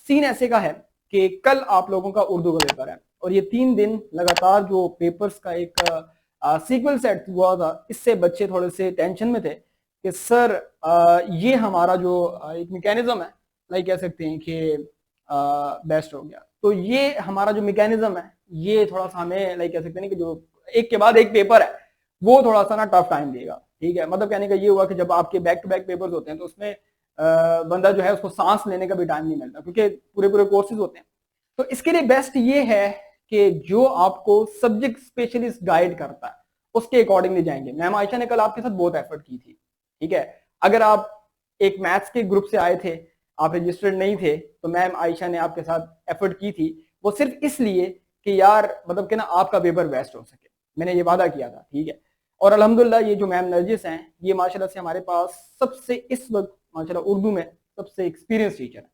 سین ایسے کا ہے کہ کل آپ لوگوں کا اردو کا پیپر ہے اور یہ 3 دن لگاتار جو پیپرز کا ایک سیکول سیٹ ہوا تھا، اس سے بچے تھوڑے سے ٹینشن میں تھے کہ سر یہ ہمارا جو ایک میکینزم ہے لائک کہہ سکتے ہیں کہ بیسٹ ہو گیا. تو یہ ہمارا جو میکینزم ہے یہ تھوڑا سا ہمیں لائک کہہ سکتے ہیں کہ جو ایک کے بعد ایک پیپر ہے وہ تھوڑا سا نا ٹف ٹائم دے گا. ٹھیک ہے، مطلب کہنے کا یہ ہوا کہ جب آپ کے بیک ٹو بیک پیپرز ہوتے ہیں تو اس میں بندہ جو ہے اس کو سانس لینے کا بھی ٹائم نہیں ملتا کیونکہ پورے کورسز ہوتے ہیں. تو اس کے لیے بیسٹ یہ ہے کہ جو آپ کو سبجیکٹ اسپیشلسٹ گائیڈ کرتا ہے اس کے اکارڈنگلی جائیں گے. میم عائشہ نے کل آپ کے ساتھ بہت ایفرٹ کی تھی. ٹھیک ہے، اگر آپ ایک میتھس کے گروپ سے آئے تھے، آپ رجسٹرڈ نہیں تھے، تو میم عائشہ نے آپ کے ساتھ ایفرٹ کی تھی، وہ صرف اس لیے کہ یار مطلب کہ نا آپ کا پیپر بیسٹ ہو سکے. میں نے یہ وعدہ کیا تھا. ٹھیک ہے، اور الحمدللہ یہ جو میم نرجس ہیں یہ ماشاءاللہ سے ہمارے پاس سب سے اس وقت ماشاءاللہ اردو میں سب سے ایکسپیرینس ٹیچر ہے.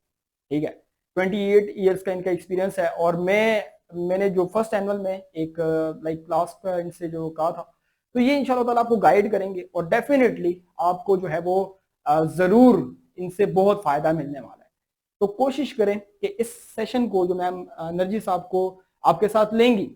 ٹھیک ہے، 28 ایئرس کا ان کا ایکسپیرینس ہے. اور میں نے جو فرسٹ اینول میں ایک لائک کلاس کا ان سے جو کہا تھا، تو یہ انشاءاللہ تعالیٰ آپ کو گائیڈ کریں گے اور ڈیفینیٹلی آپ کو جو ہے وہ ضرور ان سے بہت فائدہ ملنے والا ہے. تو کوشش کریں کہ اس سیشن کو جو میم نرجس صاحب کو آپ کے ساتھ لیں گی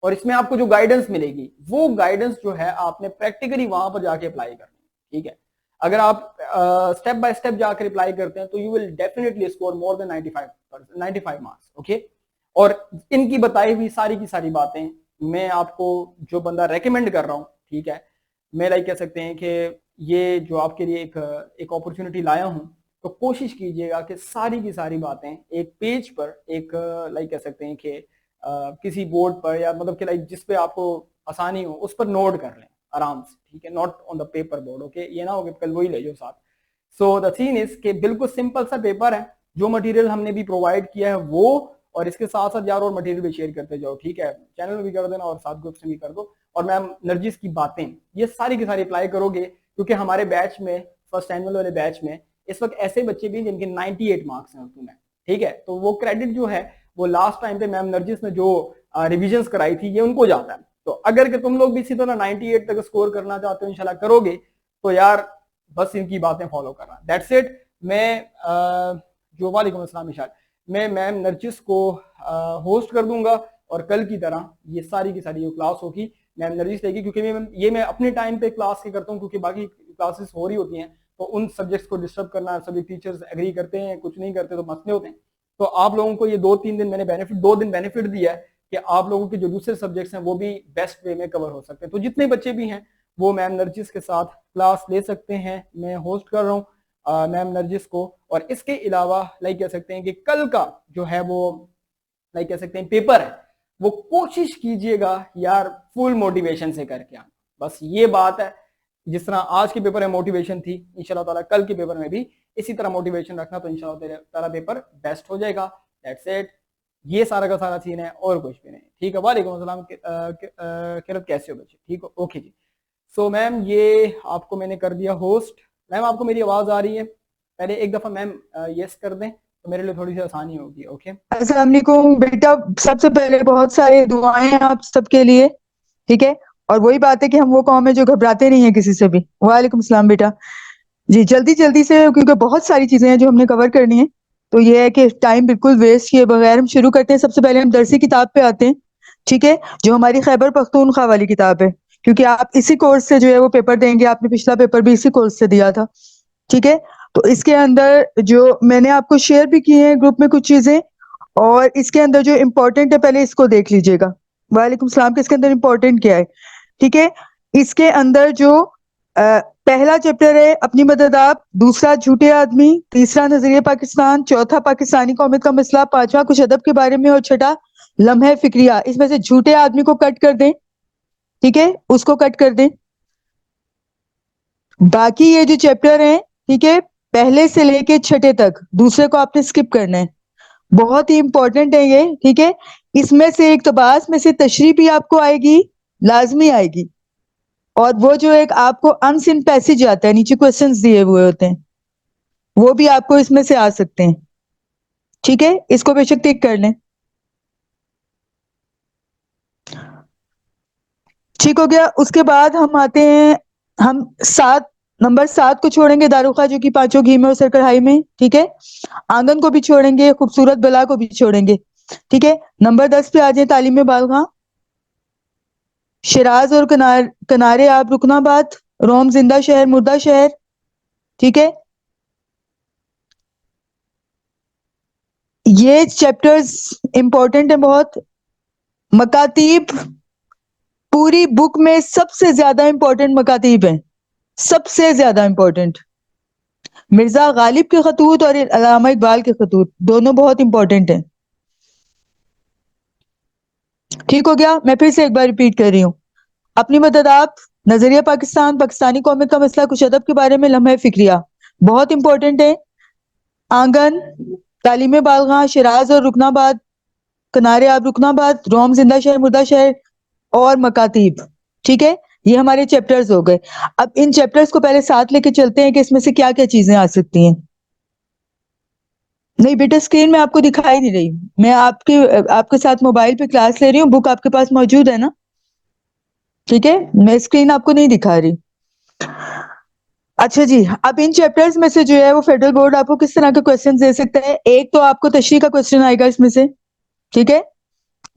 اور اس میں آپ کو جو گائیڈنس ملے گی وہ گائیڈنس جو ہے آپ نے پریکٹیکلی وہاں پر جا کے اپلائی کرنی ہے. ٹھیک ہے، اگر آپ اسٹیپ بائی اسٹیپ جا کر اپلائی کرتے ہیں تو you will definitely score more than 95 marks. Okay, اور ان کی بتائی ہوئی ساری کی ساری باتیں میں آپ کو جو بندہ ریکمینڈ کر رہا ہوں، ٹھیک ہے، میں لائک کہہ سکتے ہیں کہ یہ جو آپ کے لیے ایک اپرچونٹی لایا ہوں، تو کوشش کیجئے گا کہ ساری کی ساری باتیں ایک پیج پر ایک لائک کہہ سکتے ہیں کہ کسی بورڈ پر یا مطلب کہ لائک جس پہ آپ کو آسانی ہو اس پر نوٹ کر لیں آرام سے. ٹھیک ہے، not on the paper board. Okay, یہ نہ ہو کہ کل وہی لے جو ساتھ. سو دا تھنگ از کہ بالکل سمپل سا پیپر ہے. جو مٹیریل ہم نے بھی پرووائڈ کیا ہے وہ، اور اس کے ساتھ ساتھ یار اور مٹیریل بھی شیئر کرتے جاؤ. ٹھیک ہے، چینل میں بھی کر دینا اور ساتھ گروپ سے بھی کر دو. اور میم نرجس کی باتیں یہ ساری کی ساری اپلائی کرو گے کیونکہ ہمارے بیچ میں فرسٹ اینول والے بیچ میں اس وقت ایسے بچے بھی جن کے 98 مارکس ہیں اردو میں. ٹھیک ہے، تو وہ کریڈٹ جو ہے وہ لاسٹ ٹائم پہ میم نرجس نے جو ریویژنز کرائی تھی یہ ان کو جاتا ہے. تو اگر کہ تم لوگ بھی اسی طرح 98 تک اسکور کرنا چاہتے ہو انشاءاللہ کرو گے تو یار بس ان کی باتیں فالو کرنا. That's it. میں جو وعلیکم السلام اشار، میں میم نرجس کو ہوسٹ کر دوں گا اور کل کی طرح یہ ساری کی ساری جو کلاس ہوگی میم نرجس لے گی کیونکہ یہ میں اپنے ٹائم پہ کلاس کے کرتا ہوں کیونکہ باقی کلاسز ہو رہی ہوتی ہیں تو ان سبجیکٹس کو ڈسٹرب کرنا، سبھی ٹیچرز ایگری کرتے ہیں کچھ نہیں کرتے تو مسئلے ہوتے ہیں. تو آپ لوگوں کو یہ 2-3 دن میں نے بینیفٹ 2 دن بینیفٹ دیا ہے کہ آپ لوگوں کے جو دوسرے سبجیکٹس ہیں وہ بھی بیسٹ وے میں کور ہو سکتے ہیں. تو جتنے بچے بھی ہیں وہ میم نرجس کے ساتھ کلاس لے سکتے ہیں. میں ہوسٹ کر رہا ہوں میم نرجس کو. اور اس کے علاوہ لائک کہہ سکتے ہیں کہ کل کا جو ہے وہ لائک کہہ سکتے ہیں پیپر ہے وہ کوشش کیجئے گا یار فل موٹیویشن سے کر کے آنا. بس یہ بات ہے، جس طرح آج کے پیپر میں موٹیویشن تھی انشاءاللہ تعالیٰ کل کے پیپر میں بھی اسی طرح موٹیویشن رکھنا تو انشاءاللہ تعالیٰ پیپر بیسٹ ہو جائے گا. That's it. یہ سارا کا سارا سین ہے اور کچھ بھی نہیں. ٹھیک ہے، وعلیکم السلام. خیرت کیسے ہو بچے؟ ٹھیک ہو؟ اوکے جی. سو میم یہ آپ کو میں نے کر دیا ہوسٹ. میم آپ کو میری آواز آ رہی ہے؟ پہلے ایک دفعہ میم یس کر دیں تو میرے لیے تھوڑی سی آسانی ہوگی. اوکے، السلام علیکم بیٹا. سب سے پہلے بہت سارے دعائیں ہیں آپ سب کے لیے. ٹھیک ہے، اور وہی بات ہے کہ ہم وہ قوم ہے جو گھبراتے نہیں ہیں کسی سے بھی. وعلیکم السلام بیٹا. جی جلدی سے کیونکہ بہت ساری چیزیں ہیں جو ہم نے کور کرنی ہے تو یہ ہے کہ ٹائم بالکل ویسٹ کیے بغیر ہم شروع کرتے ہیں. سب سے پہلے ہم درسی کتاب پہ آتے ہیں. ٹھیک ہے، جو ہماری خیبر پختونخوا والی کتاب ہے کیونکہ آپ اسی کورس سے جو ہے وہ پیپر دیں گے. آپ نے پچھلا پیپر بھی اسی کورس سے دیا تھا. ٹھیک ہے، تو اس کے اندر جو میں نے آپ کو شیئر بھی کی ہیں گروپ میں کچھ چیزیں، اور اس کے اندر جو امپورٹنٹ ہے پہلے اس کو دیکھ لیجئے گا. وعلیکم السلام. کہ اس کے اندر امپورٹنٹ کیا ہے. ٹھیک ہے، اس کے اندر جو پہلا چیپٹر ہے اپنی مدد آپ، دوسرا جھوٹے آدمی، تیسرا نظریہ پاکستان، چوتھا پاکستانی قومیت کا مسئلہ، پانچواں کچھ ادب کے بارے میں، اور چھٹا لمحے فکریہ. اس میں سے جھوٹے آدمی کو کٹ کر دیں. ٹھیک ہے، اس کو کٹ کر دیں. باقی یہ جو چیپٹر ہیں، ٹھیک ہے، پہلے سے لے کے چھٹے تک دوسرے کو آپ نے سکپ کرنا ہے. بہت ہی امپورٹنٹ ہے یہ. ٹھیک ہے، اس میں سے اقتباس میں سے تشریح بھی آپ کو آئے گی، لازمی آئے گی. اور وہ جو ایک آپ کو انسن پیسج آتا ہے، نیچے کوسچنز دیے ہوئے ہوتے ہیں، وہ بھی آپ کو اس میں سے آ سکتے ہیں. ٹھیک ہے، اس کو بے شک ٹک کر لیں. ٹھیک ہو گیا. اس کے بعد ہم آتے ہیں، ہم 7 نمبر 7 کو چھوڑیں گے، داروخا جو کہ پانچوں گھی میں اور سر کڑھائی میں، ٹھیک ہے. آنگن کو بھی چھوڑیں گے، خوبصورت بلا کو بھی چھوڑیں گے، ٹھیک ہے. نمبر 10 پہ آ جائیں، تعلیم بالغاں. شیراز اور کنارے آب رکن آباد، روم زندہ شہر مردہ شہر، ٹھیک ہے. یہ چیپٹرز امپورٹنٹ ہیں بہت. مکاتیب پوری بک میں سب سے زیادہ امپورٹنٹ مکاتیب ہیں، سب سے زیادہ امپورٹنٹ. مرزا غالب کے خطوط اور علامہ اقبال کے خطوط دونوں بہت امپورٹنٹ ہیں. ٹھیک ہو گیا. میں پھر سے ایک بار ریپیٹ کر رہی ہوں. اپنی مدد آپ، نظریہ پاکستان، پاکستانی قومیت کا مسئلہ، کچھ ادب کے بارے میں، لمحہ فکریہ بہت امپورٹنٹ ہے. آنگن، تعلیم بالغاں، شیراز اور رکن آباد، کنارے آب رکن آباد، روم زندہ شہر مردہ شہر اور مکاتیب، ٹھیک ہے. یہ ہمارے چیپٹرز ہو گئے. اب ان چیپٹرز کو پہلے ساتھ لے کے چلتے ہیں کہ اس میں سے کیا کیا چیزیں آ سکتی ہیں. نہیں بیٹا، اسکرین میں آپ کو دکھائی نہیں رہی. میں آپ کے ساتھ موبائل پہ کلاس لے رہی ہوں، بک آپ کے پاس موجود ہے نا؟ ٹھیک ہے، میں اسکرین آپ کو نہیں دکھا رہی. اچھا جی، اب ان چیپٹرز میں سے جو ہے وہ فیڈرل بورڈ آپ کو کس طرح کے کوسچن دے سکتا ہے. ایک تو آپ کو تشریح کا کوسچن آئے گا اس میں سے، ٹھیک ہے.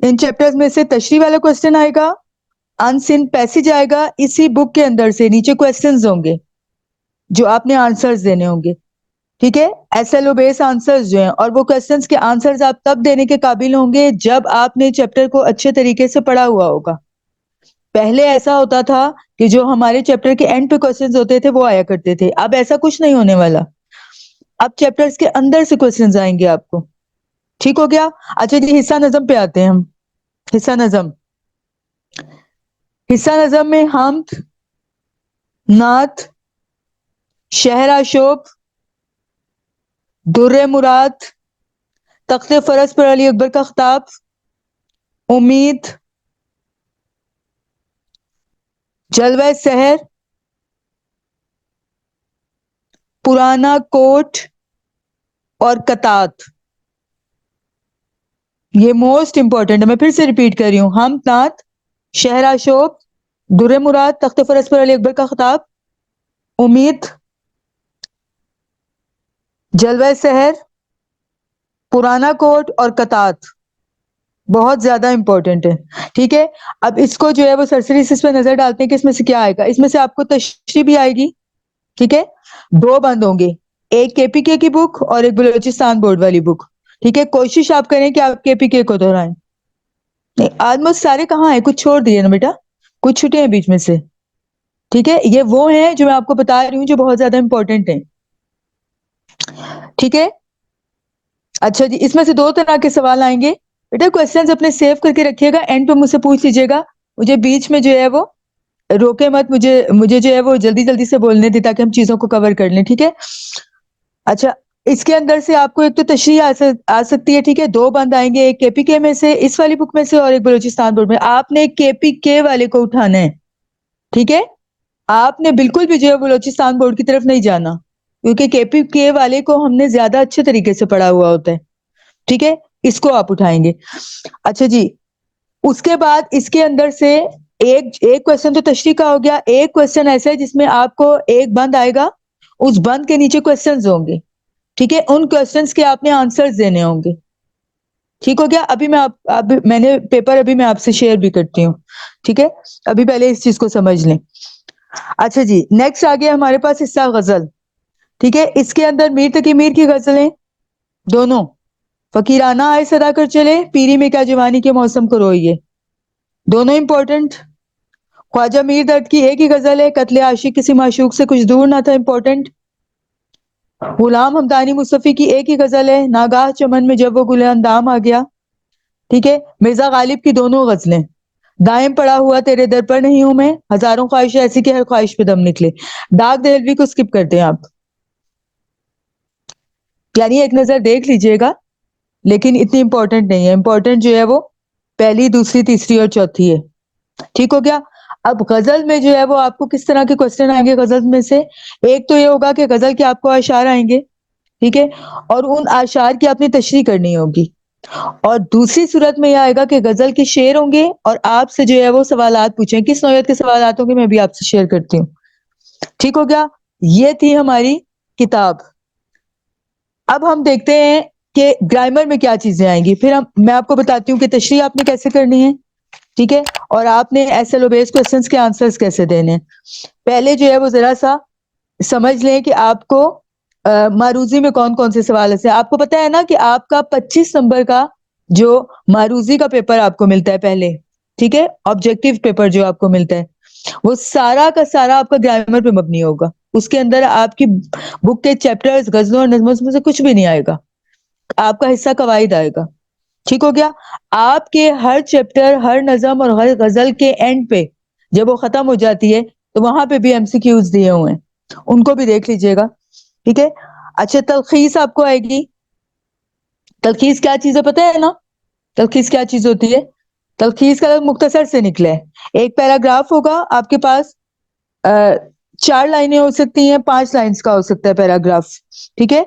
ان چیپٹرز میں سے تشریح والا کوسچن آئے گا، انسین پیسج آئے گا. اسی بک کے اندر سے نیچے کوسچنز ہوں گے جو آپ نے آنسرز دینے ہوں گے، ٹھیک ہے. ایس ایل او بیس آنسرز جو ہیں، اور وہ کوسچنز کے آنسرز آپ تب دینے کے قابل ہوں گے جب آپ نے چیپٹر کو اچھے طریقے سے پڑھا ہوا ہوگا. پہلے ایسا ہوتا تھا کہ جو ہمارے چیپٹر کے اینڈ پہ کوسچنز ہوتے تھے وہ آیا کرتے تھے. اب ایسا کچھ نہیں ہونے والا. اب چیپٹرز کے اندر سے کوسچنز آئیں گے آپ کو. ٹھیک ہو گیا. اچھا جی، حصہ نظم پہ آتے ہیں ہم. حصہ نظم، حصہ نظم میں حمد، نعت، شہر آشوب، در مراد، تخت فرس پر علی اکبر کا خطاب، امید، جلوہ سحر، پرانا کوٹ اور قطعات. یہ موسٹ امپورٹنٹ ہے. میں پھر سے ریپیٹ کر رہی ہوں. حمد، نعت، شہر آشوب، در مراد، تخت فرس پر علی اکبر کا خطاب، امید، جلوہ سحر، پرانا کوٹ اور قطعات بہت زیادہ امپورٹنٹ ہے. ٹھیک ہے. اب اس کو جو ہے وہ سرسری سے اس پہ نظر ڈالتے ہیں کہ اس میں سے کیا آئے گا. اس میں سے آپ کو تشریح بھی آئے گی، ٹھیک ہے. 2 بند ہوں گے، ایک کے پی کے کی بک اور ایک بلوچستان بورڈ والی بک، ٹھیک ہے. کوشش آپ کریں کہ آپ کے پی کے کو دہرائیں. نہیں، آلموسٹ سارے کہاں ہیں، کچھ چھوڑ دیے نا بیٹا، کچھ چھٹے ہیں بیچ میں سے، ٹھیک ہے. یہ وہ ہیں جو میں آپ کو بتا رہی ہوں جو بہت زیادہ امپورٹنٹ ہیں، ٹھیک ہے. اچھا جی، اس میں سے 2 طرح کے سوال آئیں گے. بیٹا کوسچنز اپنے سیو کر کے رکھیے گا، اینڈ پہ مجھ سے پوچھ لیجیے گا. مجھے بیچ میں جو ہے وہ روکے مت، مجھے جو ہے وہ جلدی جلدی سے بولنے دے تاکہ ہم چیزوں کو کور کر لیں، ٹھیک ہے. اچھا، اس کے اندر سے آپ کو ایک تو تشریح آ سکتی ہے، ٹھیک ہے. 2 بند آئیں گے، ایک کے پی کے میں سے اس والی بک میں سے اور ایک بلوچستان بورڈ میں. آپ نے کے پی کے والے کو اٹھانا ہے، ٹھیک ہے. آپ نے بالکل بھی جو ہے بلوچستان بورڈ کی طرف نہیں جانا، کیونکہ کے پی کے والے کو ہم نے زیادہ اچھے طریقے سے پڑھا ہوا ہوتا ہے، ٹھیک ہے. اس کو آپ اٹھائیں گے. اچھا جی، اس کے بعد اس کے اندر سے ایک کوسچن تو تشریح کا ہو گیا. ایک کوسچن ایسا ہے جس میں آپ کو ایک بند آئے گا، اس بند کے نیچے کوسچنز ہوں گے، ٹھیک ہے. ان کوسچنز کے آپ نے آنسرز دینے ہوں گے، ٹھیک ہو گیا. میں نے پیپر ابھی میں آپ سے شیئر بھی کرتی ہوں، ٹھیک ہے. ابھی پہلے اس چیز کو سمجھ لیں. اچھا جی، نیکسٹ آ گیا ہمارے پاس حصہ غزل، ٹھیک ہے. اس کے اندر میر تقی میر کی غزلیں دونوں، فقیرانہ آئے صدا کر چلے، پیری میں کیا جوانی کے موسم کو روئیے، دونوں امپورٹنٹ. خواجہ میر درد کی ایک ہی غزل ہے، قتل عاشق کسی معشوق سے کچھ دور نہ تھا، امپورٹنٹ. غلام حمدانی مصطفی کی ایک ہی غزل ہے، ناگاہ چمن میں جب وہ گل اندام آ گیا، ٹھیک ہے. مرزا غالب کی دونوں غزلیں، دائم پڑا ہوا تیرے در پر نہیں ہوں میں، ہزاروں خواہشیں ایسی کہ ہر خواہش پہ دم نکلے. ڈاک دہلوی کو سکپ کرتے ہیں آپ، یعنی ایک نظر دیکھ لیجئے گا لیکن اتنی امپورٹنٹ نہیں ہے. امپورٹنٹ جو ہے وہ پہلی، دوسری، تیسری اور چوتھی ہے، ٹھیک ہو گیا. اب غزل میں جو ہے وہ آپ کو کس طرح کے کوسچن آئیں گے غزل میں سے. ایک تو یہ ہوگا کہ غزل کے آپ کو اشعار آئیں گے، ٹھیک ہے، اور ان اشعار کی آپ نے تشریح کرنی ہوگی. اور دوسری صورت میں یہ آئے گا کہ غزل کے شعر ہوں گے اور آپ سے جو ہے وہ سوالات پوچھیں. کس نوعیت کے سوالات ہوں گے میں بھی آپ سے شیئر کرتی ہوں، ٹھیک ہو گیا. یہ تھی ہماری کتاب. اب ہم دیکھتے ہیں کہ گرامر میں کیا چیزیں آئیں گی. پھر میں آپ کو بتاتی ہوں کہ تشریح آپ نے کیسے کرنی ہے, ٹھیک ہے, اور آپ نے ایس ایل او بیس کوسچنس کے آنسرز کیسے دینے ہیں. پہلے جو ہے وہ ذرا سا سمجھ لیں کہ آپ کو معروضی میں کون کون سے سوال ہیں. آپ کو پتا ہے نا کہ آپ کا 25 نمبر کا جو معروضی کا پیپر آپ کو ملتا ہے پہلے, ٹھیک ہے, آبجیکٹو پیپر جو آپ کو ملتا ہے وہ سارا کا سارا آپ کا گرامر پہ مبنی ہوگا. اس کے اندر آپ کی بک کے چیپٹرز, غزلوں اور نظموں میں سے کچھ بھی نہیں آئے گا. آپ کا حصہ قواعد آئے گا. ٹھیک ہو گیا. آپ کے ہر چیپٹر, ہر نظم اور ہر غزل کے اینڈ پہ جب وہ ختم ہو جاتی ہے تو وہاں پہ بھی ایم سی کیوز دیے ہوئے ہیں, ان کو بھی دیکھ لیجئے گا. ٹھیک ہے. اچھا, تلخیص آپ کو آئے گی. تلخیص کیا چیز ہے پتہ ہے نا؟ تلخیص کیا چیز ہوتی ہے؟ تلخیص کا مختصر سے نکلے. ایک پیراگراف ہوگا آپ کے پاس, 4 لائنیں ہو سکتی ہیں, 5 لائنز کا ہو سکتا ہے پیراگراف. ٹھیک ہے.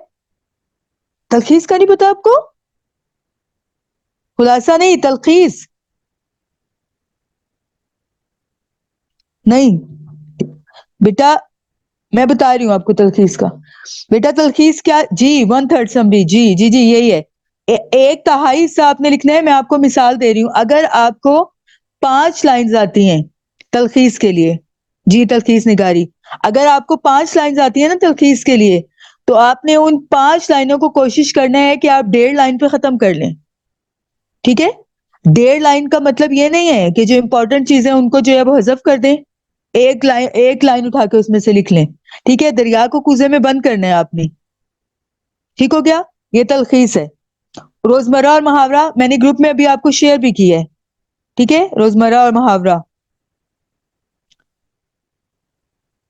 تلخیص کا نہیں پتا آپ کو؟ خلاصہ نہیں, تلخیص نہیں بیٹا, میں بتا رہی ہوں آپ کو تلخیص کا. بیٹا تلخیص کیا جی, 1/3 سمری, جی جی جی یہی ہے. ایک تہائی حصہ آپ نے لکھنا ہے. میں آپ کو مثال دے رہی ہوں. اگر آپ کو 5 لائنز آتی ہیں تلخیص کے لیے, جی تلخیص نگاری, اگر آپ کو 5 لائنز آتی ہیں نا تلخیص کے لیے, تو آپ نے ان 5 لائنوں کو کوشش کرنا ہے کہ آپ 1.5 لائن پہ ختم کر لیں. ٹھیک ہے. 1.5 لائن کا مطلب یہ نہیں ہے کہ جو امپورٹنٹ چیزیں ان کو جو ہے وہ حذف کر دیں, ایک لائن اٹھا کے اس میں سے لکھ لیں. ٹھیک ہے. دریا کو کوزے میں بند کرنا ہے آپ نے. ٹھیک ہو گیا. یہ تلخیص ہے. روزمرہ اور محاورہ میں نے گروپ میں ابھی آپ کو شیئر بھی کی ہے. ٹھیک ہے. روزمرہ اور محاورہ.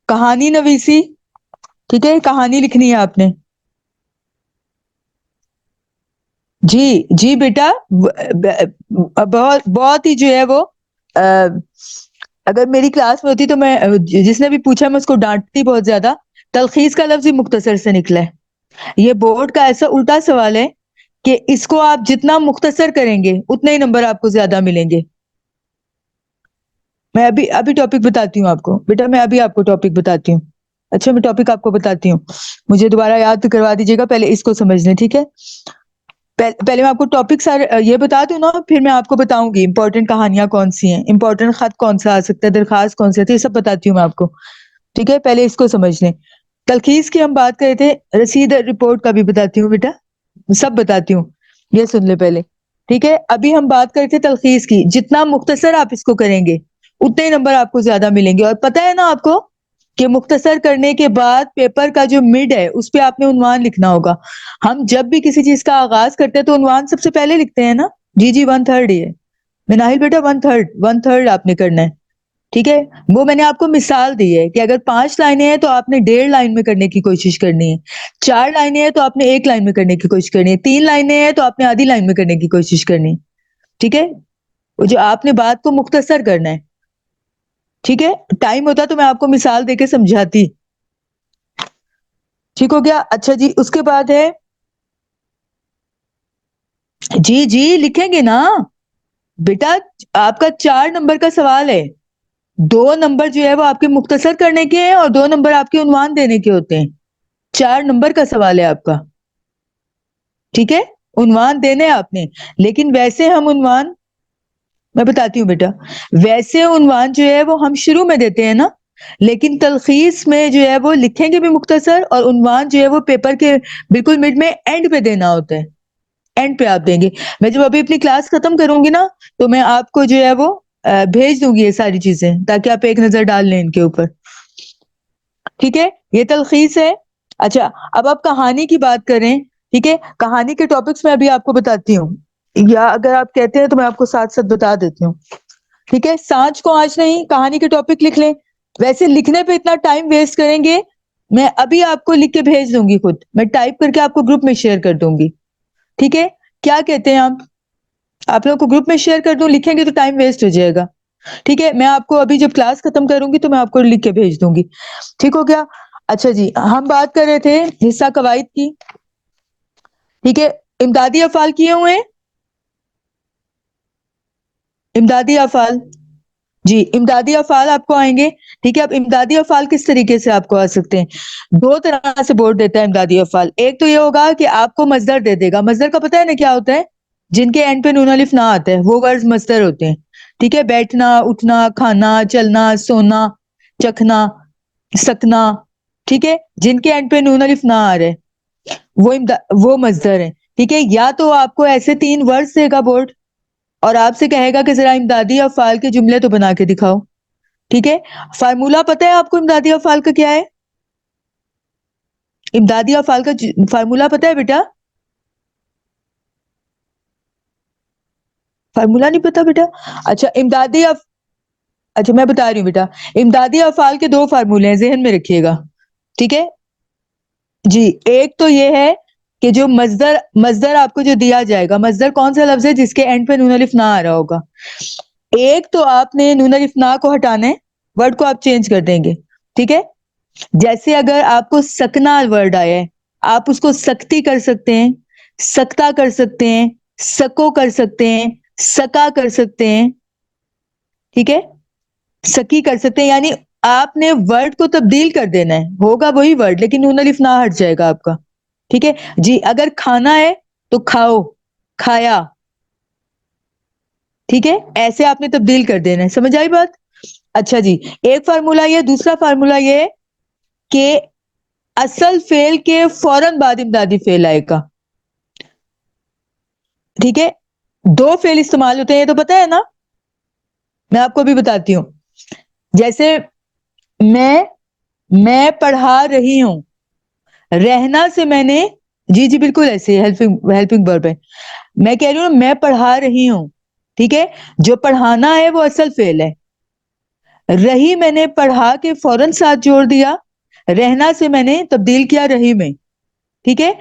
کہانی نویسی, ٹھیک ہے, کہانی لکھنی ہے آپ نے. جی جی بیٹا, بہت بہت ہی جو ہے وہ اگر میری کلاس میں ہوتی تو میں, جس نے بھی پوچھا میں اس کو ڈانٹتی بہت زیادہ. تلخیص کا لفظ ہی مختصر سے نکلا ہے. یہ بورڈ کا ایسا الٹا سوال ہے کہ اس کو آپ جتنا مختصر کریں گے اتنے ہی نمبر آپ کو زیادہ ملیں گے. میں ابھی ٹاپک بتاتی ہوں آپ کو بیٹا, میں ابھی آپ کو ٹاپک بتاتی ہوں. اچھا, میں ٹاپک آپ کو بتاتی ہوں, مجھے دوبارہ یاد کروا دیجیے گا, پہلے اس کو سمجھ لیں. ٹھیک ہے. پہلے میں آپ کو ٹاپک یہ بتا دوں نا, پھر میں آپ کو بتاؤں گی امپورٹنٹ کہانیاں کون سی ہیں, امپورٹنٹ خط کون سا آ سکتا ہے, درخواست کون سی آتی ہے, یہ سب بتاتی ہوں میں آپ کو. ٹھیک ہے. پہلے اس کو سمجھ لیں. تلخیص کی ہم بات کرے تھے, رسید رپورٹ کا بھی بتاتی ہوں بیٹا, سب بتاتی ہوں, یہ سن لے پہلے. ٹھیک ہے. ابھی ہم بات کرے تھے تلخیص کی. جتنا مختصر آپ اس کو کریں گے اتنے ہی نمبر آپ کو زیادہ ملیں گے. اور پتہ ہے نا آپ کو کہ مختصر کرنے کے بعد پیپر کا جو مڈ ہے اس پہ آپ نے عنوان لکھنا ہوگا. ہم جب بھی کسی چیز کا آغاز کرتے ہیں تو عنوان سب سے پہلے لکھتے ہیں نا. جی جی 1/3 ہی ہے مناہل بیٹا, 1/3 آپ نے کرنا ہے. ٹھیک ہے. وہ میں نے آپ کو مثال دی ہے کہ اگر 5 لائنیں ہیں تو آپ نے 1.5 لائن میں کرنے کی کوشش کرنی ہے. 4 لائنیں ہیں تو آپ نے 1 لائن میں کرنے کی کوشش کرنی ہے. 3 لائنیں ہیں تو آپ نے آدھی لائن میں کرنے کی کوشش کرنی ہے. ٹھیک ہے. وہ جو آپ نے بات کو مختصر کرنا ہے. ٹھیک ہے. ٹائم ہوتا تو میں آپ کو مثال دے کے سمجھاتی. ٹھیک ہو گیا. اچھا جی, اس کے بعد ہے, جی جی لکھیں گے نا بیٹا, آپ کا 4 نمبر کا سوال ہے. 2 نمبر جو ہے وہ آپ کے مختصر کرنے کے ہیں اور 2 نمبر آپ کے عنوان دینے کے ہوتے ہیں. 4 نمبر کا سوال ہے آپ کا. ٹھیک ہے. عنوان دینے آپ نے, لیکن ویسے ہم عنوان, میں بتاتی ہوں بیٹا, ویسے عنوان جو ہے وہ ہم شروع میں دیتے ہیں نا, لیکن تلخیص میں جو ہے وہ لکھیں گے بھی مختصر, اور عنوان جو ہے وہ پیپر کے بالکل مڈ میں اینڈ پہ دینا ہوتا ہے. اینڈ پہ آپ دیں گے. میں جب ابھی اپنی کلاس ختم کروں گی نا تو میں آپ کو جو ہے وہ بھیج دوں گی یہ ساری چیزیں, تاکہ آپ ایک نظر ڈال لیں ان کے اوپر. ٹھیک ہے. یہ تلخیص ہے. اچھا, اب آپ کہانی کی بات کریں. ٹھیک ہے. کہانی کے ٹاپکس میں ابھی آپ کو بتاتی ہوں, یا اگر آپ کہتے ہیں تو میں آپ کو ساتھ ساتھ بتا دیتی ہوں. ٹھیک ہے. سانچ کو آنچ نہیں, کہانی کے ٹاپک لکھ لیں. ویسے لکھنے پہ اتنا ٹائم ویسٹ کریں گے, میں ابھی آپ کو لکھ کے بھیج دوں گی, خود میں ٹائپ کر کے آپ کو گروپ میں شیئر کر دوں گی. ٹھیک ہے. کیا کہتے ہیں آپ لوگوں کو گروپ میں شیئر کر دوں, لکھیں گے تو ٹائم ویسٹ ہو جائے گا. ٹھیک ہے. میں آپ کو ابھی جب کلاس ختم کروں گی تو میں آپ کو لکھ کے بھیج دوں گی. ٹھیک ہو گیا. اچھا جی, ہم بات کر رہے تھے حصہ قواعد کی. ٹھیک ہے. امدادی افعال کیے ہوئے ہیں, امدادی افعال جی امدادی افعال آپ کو آئیں گے. ٹھیک ہے, اب امدادی افعال کس طریقے سے آپ کو آ سکتے ہیں؟ دو طرح سے بورڈ دیتا ہے امدادی افعال. ایک تو یہ ہوگا کہ آپ کو مصدر دے دے گا. مصدر کا پتہ ہے نا کیا ہوتا ہے؟ جن کے اینڈ پہ نون الف نہ آتا ہے وہ ورڈز مصدر ہوتے ہیں. ٹھیک ہے, بیٹھنا, اٹھنا, کھانا, چلنا, سونا, چکھنا, سکنا. ٹھیک ہے, جن کے اینڈ پہ نون الف نہ آ رہے وہ مصدر ہے. ٹھیک ہے, یا تو آپ کو ایسے 3 ورڈز دے گا بورڈ اور آپ سے کہے گا کہ ذرا امدادی افعال کے جملے تو بنا کے دکھاؤ. ٹھیک ہے, فارمولا پتہ ہے آپ کو امدادی افعال کا کیا ہے؟ امدادی افعال کا فارمولا پتہ ہے بیٹا؟ فارمولا نہیں پتا بیٹا؟ اچھا اچھا میں بتا رہی ہوں بیٹا. امدادی افعال کے 2 فارمولے ہیں, ذہن میں رکھیے گا. ٹھیک ہے جی, ایک تو یہ ہے کہ جو مصدر آپ کو جو دیا جائے گا, مصدر کون سا لفظ ہے جس کے اینڈ پہ نون الف نہ آ رہا ہوگا. ایک تو آپ نے نون الف نہ کو ہٹانا ہے, ورڈ کو آپ چینج کر دیں گے. ٹھیک ہے, جیسے اگر آپ کو سکنا ورڈ آیا ہے, آپ اس کو سکتی کر سکتے ہیں, سکتا کر سکتے ہیں, سکو کر سکتے ہیں, سکا کر سکتے ہیں. ٹھیک ہے, سکی کر سکتے ہیں, یعنی آپ نے ورڈ کو تبدیل کر دینا ہے, ہوگا وہی ورڈ لیکن نون الف نہ ہٹ جائے گا آپ کا. ٹھیک ہے جی, اگر کھانا ہے تو کھاؤ, کھایا. ٹھیک ہے, ایسے آپ نے تبدیل کر دینا ہے. سمجھ آئی بات؟ اچھا جی, ایک فارمولا یہ. دوسرا فارمولا یہ کہ اصل فعل کے فوراً بعد امدادی فعل آئے گا. ٹھیک ہے, 2 فعل استعمال ہوتے ہیں, یہ تو پتہ ہے نا. میں آپ کو بھی بتاتی ہوں. جیسے میں پڑھا رہی ہوں, رہنا سے میں نے, جی جی بالکل ایسے ہیلپنگ ورب ہے. میں کہہ رہی ہوں میں پڑھا رہی ہوں. ٹھیک ہے, جو پڑھانا ہے وہ اصل فعل ہے. رہی میں نے پڑھا کے فوراً ساتھ جوڑ دیا, رہنا سے میں نے تبدیل کیا رہی میں. ٹھیک ہے,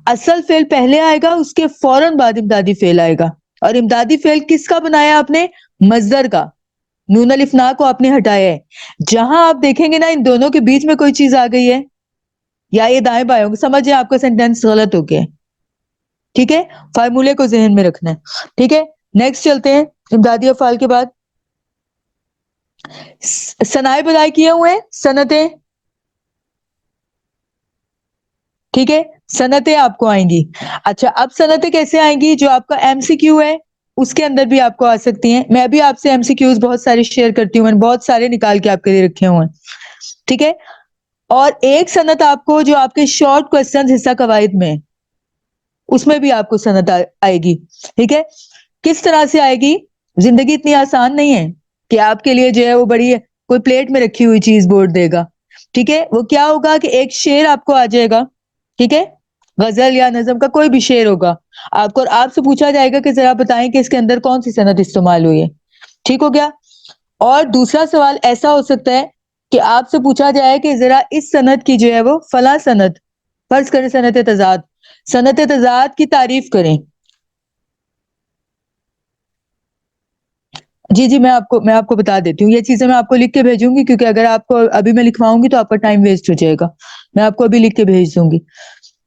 اصل فعل پہلے آئے گا, اس کے فوراً بعد امدادی فعل آئے گا. اور امدادی فعل کس کا بنایا آپ نے؟ مصدر کا. نون الف نا کو آپ نے ہٹایا ہے. جہاں آپ دیکھیں گے نا ان دونوں کے بیچ میں کوئی چیز آ گئی ہے یا یہ دائیں بائیں ہوگی, سمجھیں آپ کا سینٹینس غلط ہو گیا ہے. ٹھیک ہے, فارمولے کو ذہن میں رکھنا ہے. ٹھیک ہے, نیکسٹ چلتے ہیں امدادی افعال کے بعد. صنائع بدائی کیے ہوئے ہیں, صنعتیں. ٹھیک ہے, صنعتیں آپ کو آئیں گی. اچھا, اب صنعتیں کیسے آئیں گی؟ جو آپ کا ایم سی کیو ہے اس کے اندر بھی آپ کو آ سکتی ہیں. میں بھی آپ سے ایم سی کیوز بہت سارے شیئر کرتی ہوں, میں نے بہت سارے نکال کے آپ کے لیے رکھے ہوئے ہیں. ٹھیک ہے, اور ایک صنعت آپ کو جو آپ کے شارٹ کوسچن حصہ قواعد میں, اس میں بھی آپ کو صنعت آئے گی. ٹھیک ہے, کس طرح سے آئے گی؟ زندگی اتنی آسان نہیں ہے کہ آپ کے لیے جو ہے وہ بڑی کوئی پلیٹ میں رکھی ہوئی چیز بورڈ دے گا. ٹھیک ہے, وہ کیا ہوگا کہ ایک شعر آپ کو آ جائے گا. ٹھیک ہے, غزل یا نظم کا کوئی بھی شعر ہوگا آپ کو, اور آپ سے پوچھا جائے گا کہ ذرا بتائیں کہ اس کے اندر کون سی صنعت استعمال ہوئی ہے. ٹھیک ہو گیا. اور دوسرا سوال ایسا ہو سکتا ہے کہ آپ سے پوچھا جائے کہ ذرا اس صنعت کی جو ہے وہ فلاں صنعت, فرض کریں صنعت تضاد, صنعت تضاد کی تعریف کریں. جی جی, میں آپ کو بتا دیتی ہوں. یہ چیزیں میں آپ کو لکھ کے بھیجوں گی, کیونکہ اگر آپ کو ابھی میں لکھواؤں گی تو آپ کا ٹائم ویسٹ ہو جائے گا. میں آپ کو ابھی لکھ کے بھیج دوں گی.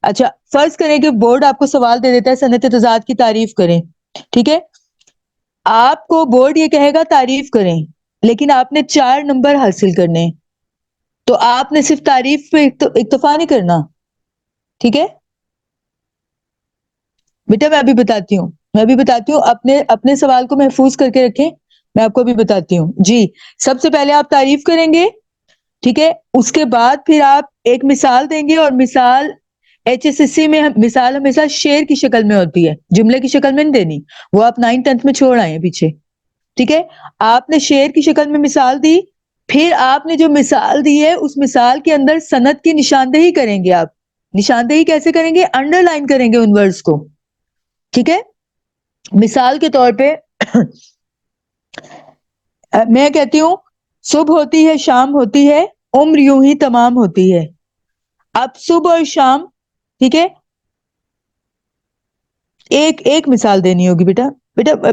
اچھا, فرض کریں کہ بورڈ آپ کو سوال دے دیتا ہے صنعت تضاد کی تعریف کریں. ٹھیک ہے, آپ کو بورڈ یہ کہے گا تعریف کریں, لیکن آپ نے 4 نمبر حاصل کرنے, تو آپ نے صرف تعریف پہ اکتفا نہیں کرنا. ٹھیک ہے بیٹا, میں ابھی بتاتی ہوں, اپنے سوال کو محفوظ کر کے رکھیں. میں آپ کو ابھی بتاتی ہوں. جی, سب سے پہلے آپ تعریف کریں گے. ٹھیک ہے, اس کے بعد پھر آپ ایک مثال دیں گے, اور مثال ایچ ایس ایس سی میں مثال ہمیشہ شعر کی شکل میں ہوتی ہے, جملے کی شکل میں نہیں دینی. وہ آپ 9th 10th میں چھوڑ آئے ہیں پیچھے. ٹھیک ہے, آپ نے شعر کی شکل میں مثال دی, پھر آپ نے جو مثال دی ہے اس مثال کے اندر صنعت کی نشاندہی کریں گے. آپ نشاندہی کیسے کریں گے؟ انڈر لائن کریں گے ان ورڈز کو. ٹھیک ہے, مثال کے طور پہ میں کہتی ہوں صبح ہوتی ہے شام ہوتی ہے, عمر یوں ہی تمام ہوتی ہے. اب صبح اور شام, ٹھیک ہے, ایک مثال دینی ہوگی بیٹا.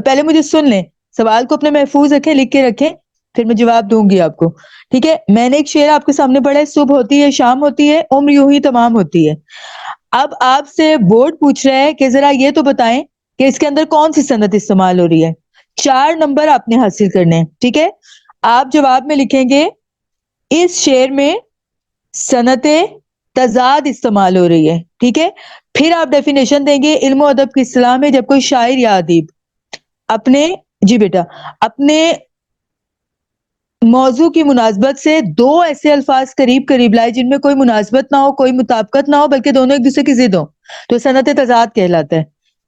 پہلے مجھے سن لیں, سوال کو اپنے محفوظ رکھیں, لکھ کے رکھیں, پھر میں جواب دوں گی آپ کو. ٹھیک ہے, میں نے ایک شعر آپ کے سامنے پڑھا ہے, صبح ہوتی ہے شام ہوتی ہے, عمر یوں ہی تمام ہوتی ہے. اب آپ سے بورڈ پوچھ رہا ہے کہ ذرا یہ تو بتائیں کہ اس کے اندر کون سی صنعت استعمال ہو رہی ہے. 4 نمبر آپ نے حاصل کرنے ہیں. ٹھیک ہے, آپ جواب میں لکھیں گے اس شعر میں صنعت تضاد استعمال ہو رہی ہے، ٹھیک ہے؟ پھر آپ ڈیفینیشن دیں گے علم و ادب کی اصطلاح میں جب کوئی شاعر یا ادیب اپنے، جی بیٹا، اپنے موضوع کی مناسبت سے دو ایسے الفاظ قریب قریب لائے جن میں کوئی مناسبت نہ ہو، کوئی مطابقت نہ ہو، بلکہ دونوں ایک دوسرے کی ضد ہو، تو صنعت تضاد کہلاتا ہے،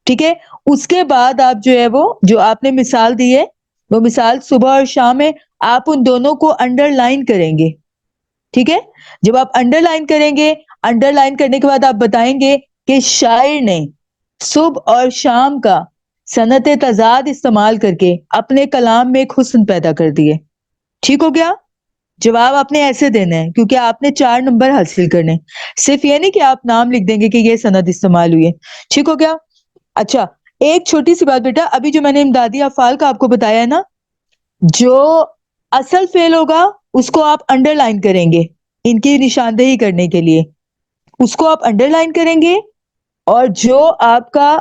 ٹھیک ہے؟ اس کے بعد آپ جو ہے وہ جو آپ نے مثال دی ہے وہ مثال صبح اور شام ہے، آپ ان دونوں کو انڈر لائن کریں گے، ٹھیک ہے؟ جب آپ انڈر لائن کریں گے، انڈر لائن کرنے کے بعد آپ بتائیں گے کہ شاعر نے صبح اور شام کا صنعت تضاد استعمال کر کے اپنے کلام میں ایک حسن پیدا کر دیے، ٹھیک ہو گیا؟ جواب آپ نے ایسے دینا ہے کیونکہ آپ نے 4 نمبر حاصل کرنے، صرف یہ نہیں کہ آپ نام لکھ دیں گے کہ یہ سند استعمال ہوئی ہے، ٹھیک ہو گیا؟ اچھا، ایک چھوٹی سی بات بیٹا، ابھی جو میں نے امدادی افعال کا آپ کو بتایا ہے نا، جو اصل فعل ہوگا اس کو آپ انڈر لائن کریں گے ان کی نشاندہی کرنے کے لیے، اس کو آپ انڈر لائن کریں گے، اور جو آپ کا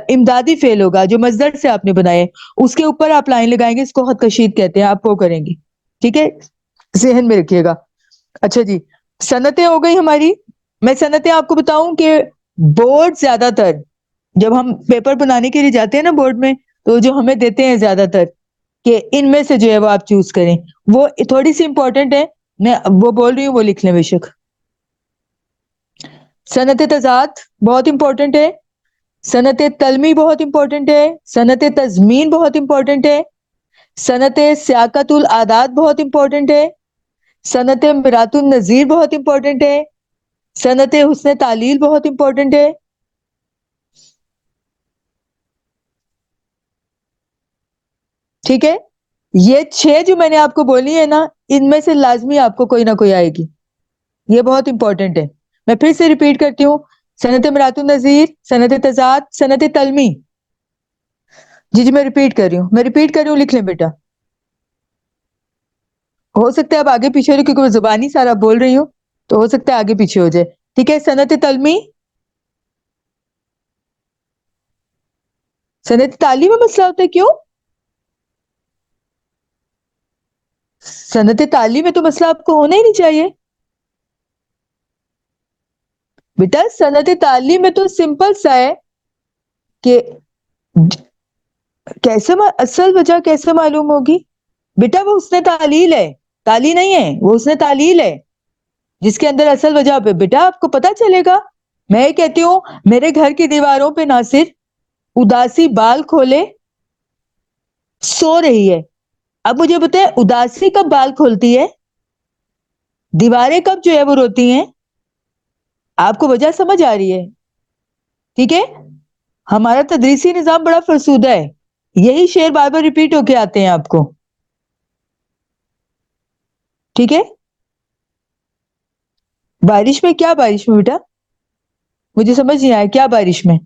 امدادی فعل ہوگا جو مصدر سے آپ نے بنائے اس کے اوپر آپ لائن لگائیں گے، اس کو خط کشید کہتے ہیں، آپ وہ کریں گے، ٹھیک ہے؟ ذہن میں رکھیے گا۔ اچھا جی، صنعتیں ہو گئی ہماری۔ میں صنعتیں آپ کو بتاؤں کہ بورڈ زیادہ تر جب ہم پیپر بنانے کے لیے جاتے ہیں نا بورڈ میں، تو جو ہمیں دیتے ہیں زیادہ تر کہ ان میں سے جو ہے وہ آپ چوز کریں، وہ تھوڑی سی امپورٹنٹ ہے، میں وہ بول رہی ہوں، وہ لکھ لیں بے شک۔ صنعت تضاد بہت امپورٹنٹ ہے، صنعت تلمی بہت امپورٹنٹ ہے، صنعت تضمین بہت امپورٹنٹ ہے، صنعت سیاقت العادات بہت امپورٹنٹ ہے، صنعت مرات النظیر بہت امپورٹنٹ ہے، صنعت حسن تعلیل بہت امپورٹنٹ ہے، ٹھیک ہے؟ یہ 6 جو میں نے آپ کو بولی ہے نا، ان میں سے لازمی آپ کو کوئی نہ کوئی آئے گی، یہ بہت امپورٹنٹ ہے۔ میں پھر سے ریپیٹ کرتی ہوں، صنعت مرات النظیر، صنعت تضاد، صنعت تلمی۔ جی میں ریپیٹ کر رہی ہوں، لکھ لیں بیٹا۔ ہو سکتا ہے اب آگے پیچھے ہو رہی کیونکہ میں زبانی سارا بول رہی ہوں، تو ہو سکتا ہے آگے پیچھے ہو جائے، ٹھیک ہے؟ صنعت تلمی، صنعت تعلیم میں مسئلہ ہوتا ہے، کیوں؟ صنعت تعلیم میں تو مسئلہ آپ کو ہونا ہی نہیں چاہیے بیٹا، صنعت تعلیم میں تو سمپل سا ہے کہ کیسے اصل وجہ کیسے معلوم ہوگی بیٹا؟ وہ حسن تعلیل ہے، تعلیل نہیں ہے، وہ حسن تعلیل ہے جس کے اندر اصل وجہ پہ بیٹا آپ کو پتا چلے گا۔ میں یہ کہتی ہوں میرے گھر کی دیواروں پہ ناصر اداسی بال کھولے سو رہی ہے، اب مجھے بتائیں اداسی کب بال کھولتی ہے، دیواریں کب جو ہے وہ روتی ہیں؟ آپ کو وجہ سمجھ آ رہی ہے؟ ٹھیک ہے؟ ہمارا تدریسی نظام بڑا فرسودہ ہے، یہی شعر بار بار ریپیٹ ہو کے آتے ہیں آپ کو، ٹھیک ہے؟ بارش میں کیا؟ بارش میں بیٹا مجھے سمجھ نہیں آیا، کیا بارش میں؟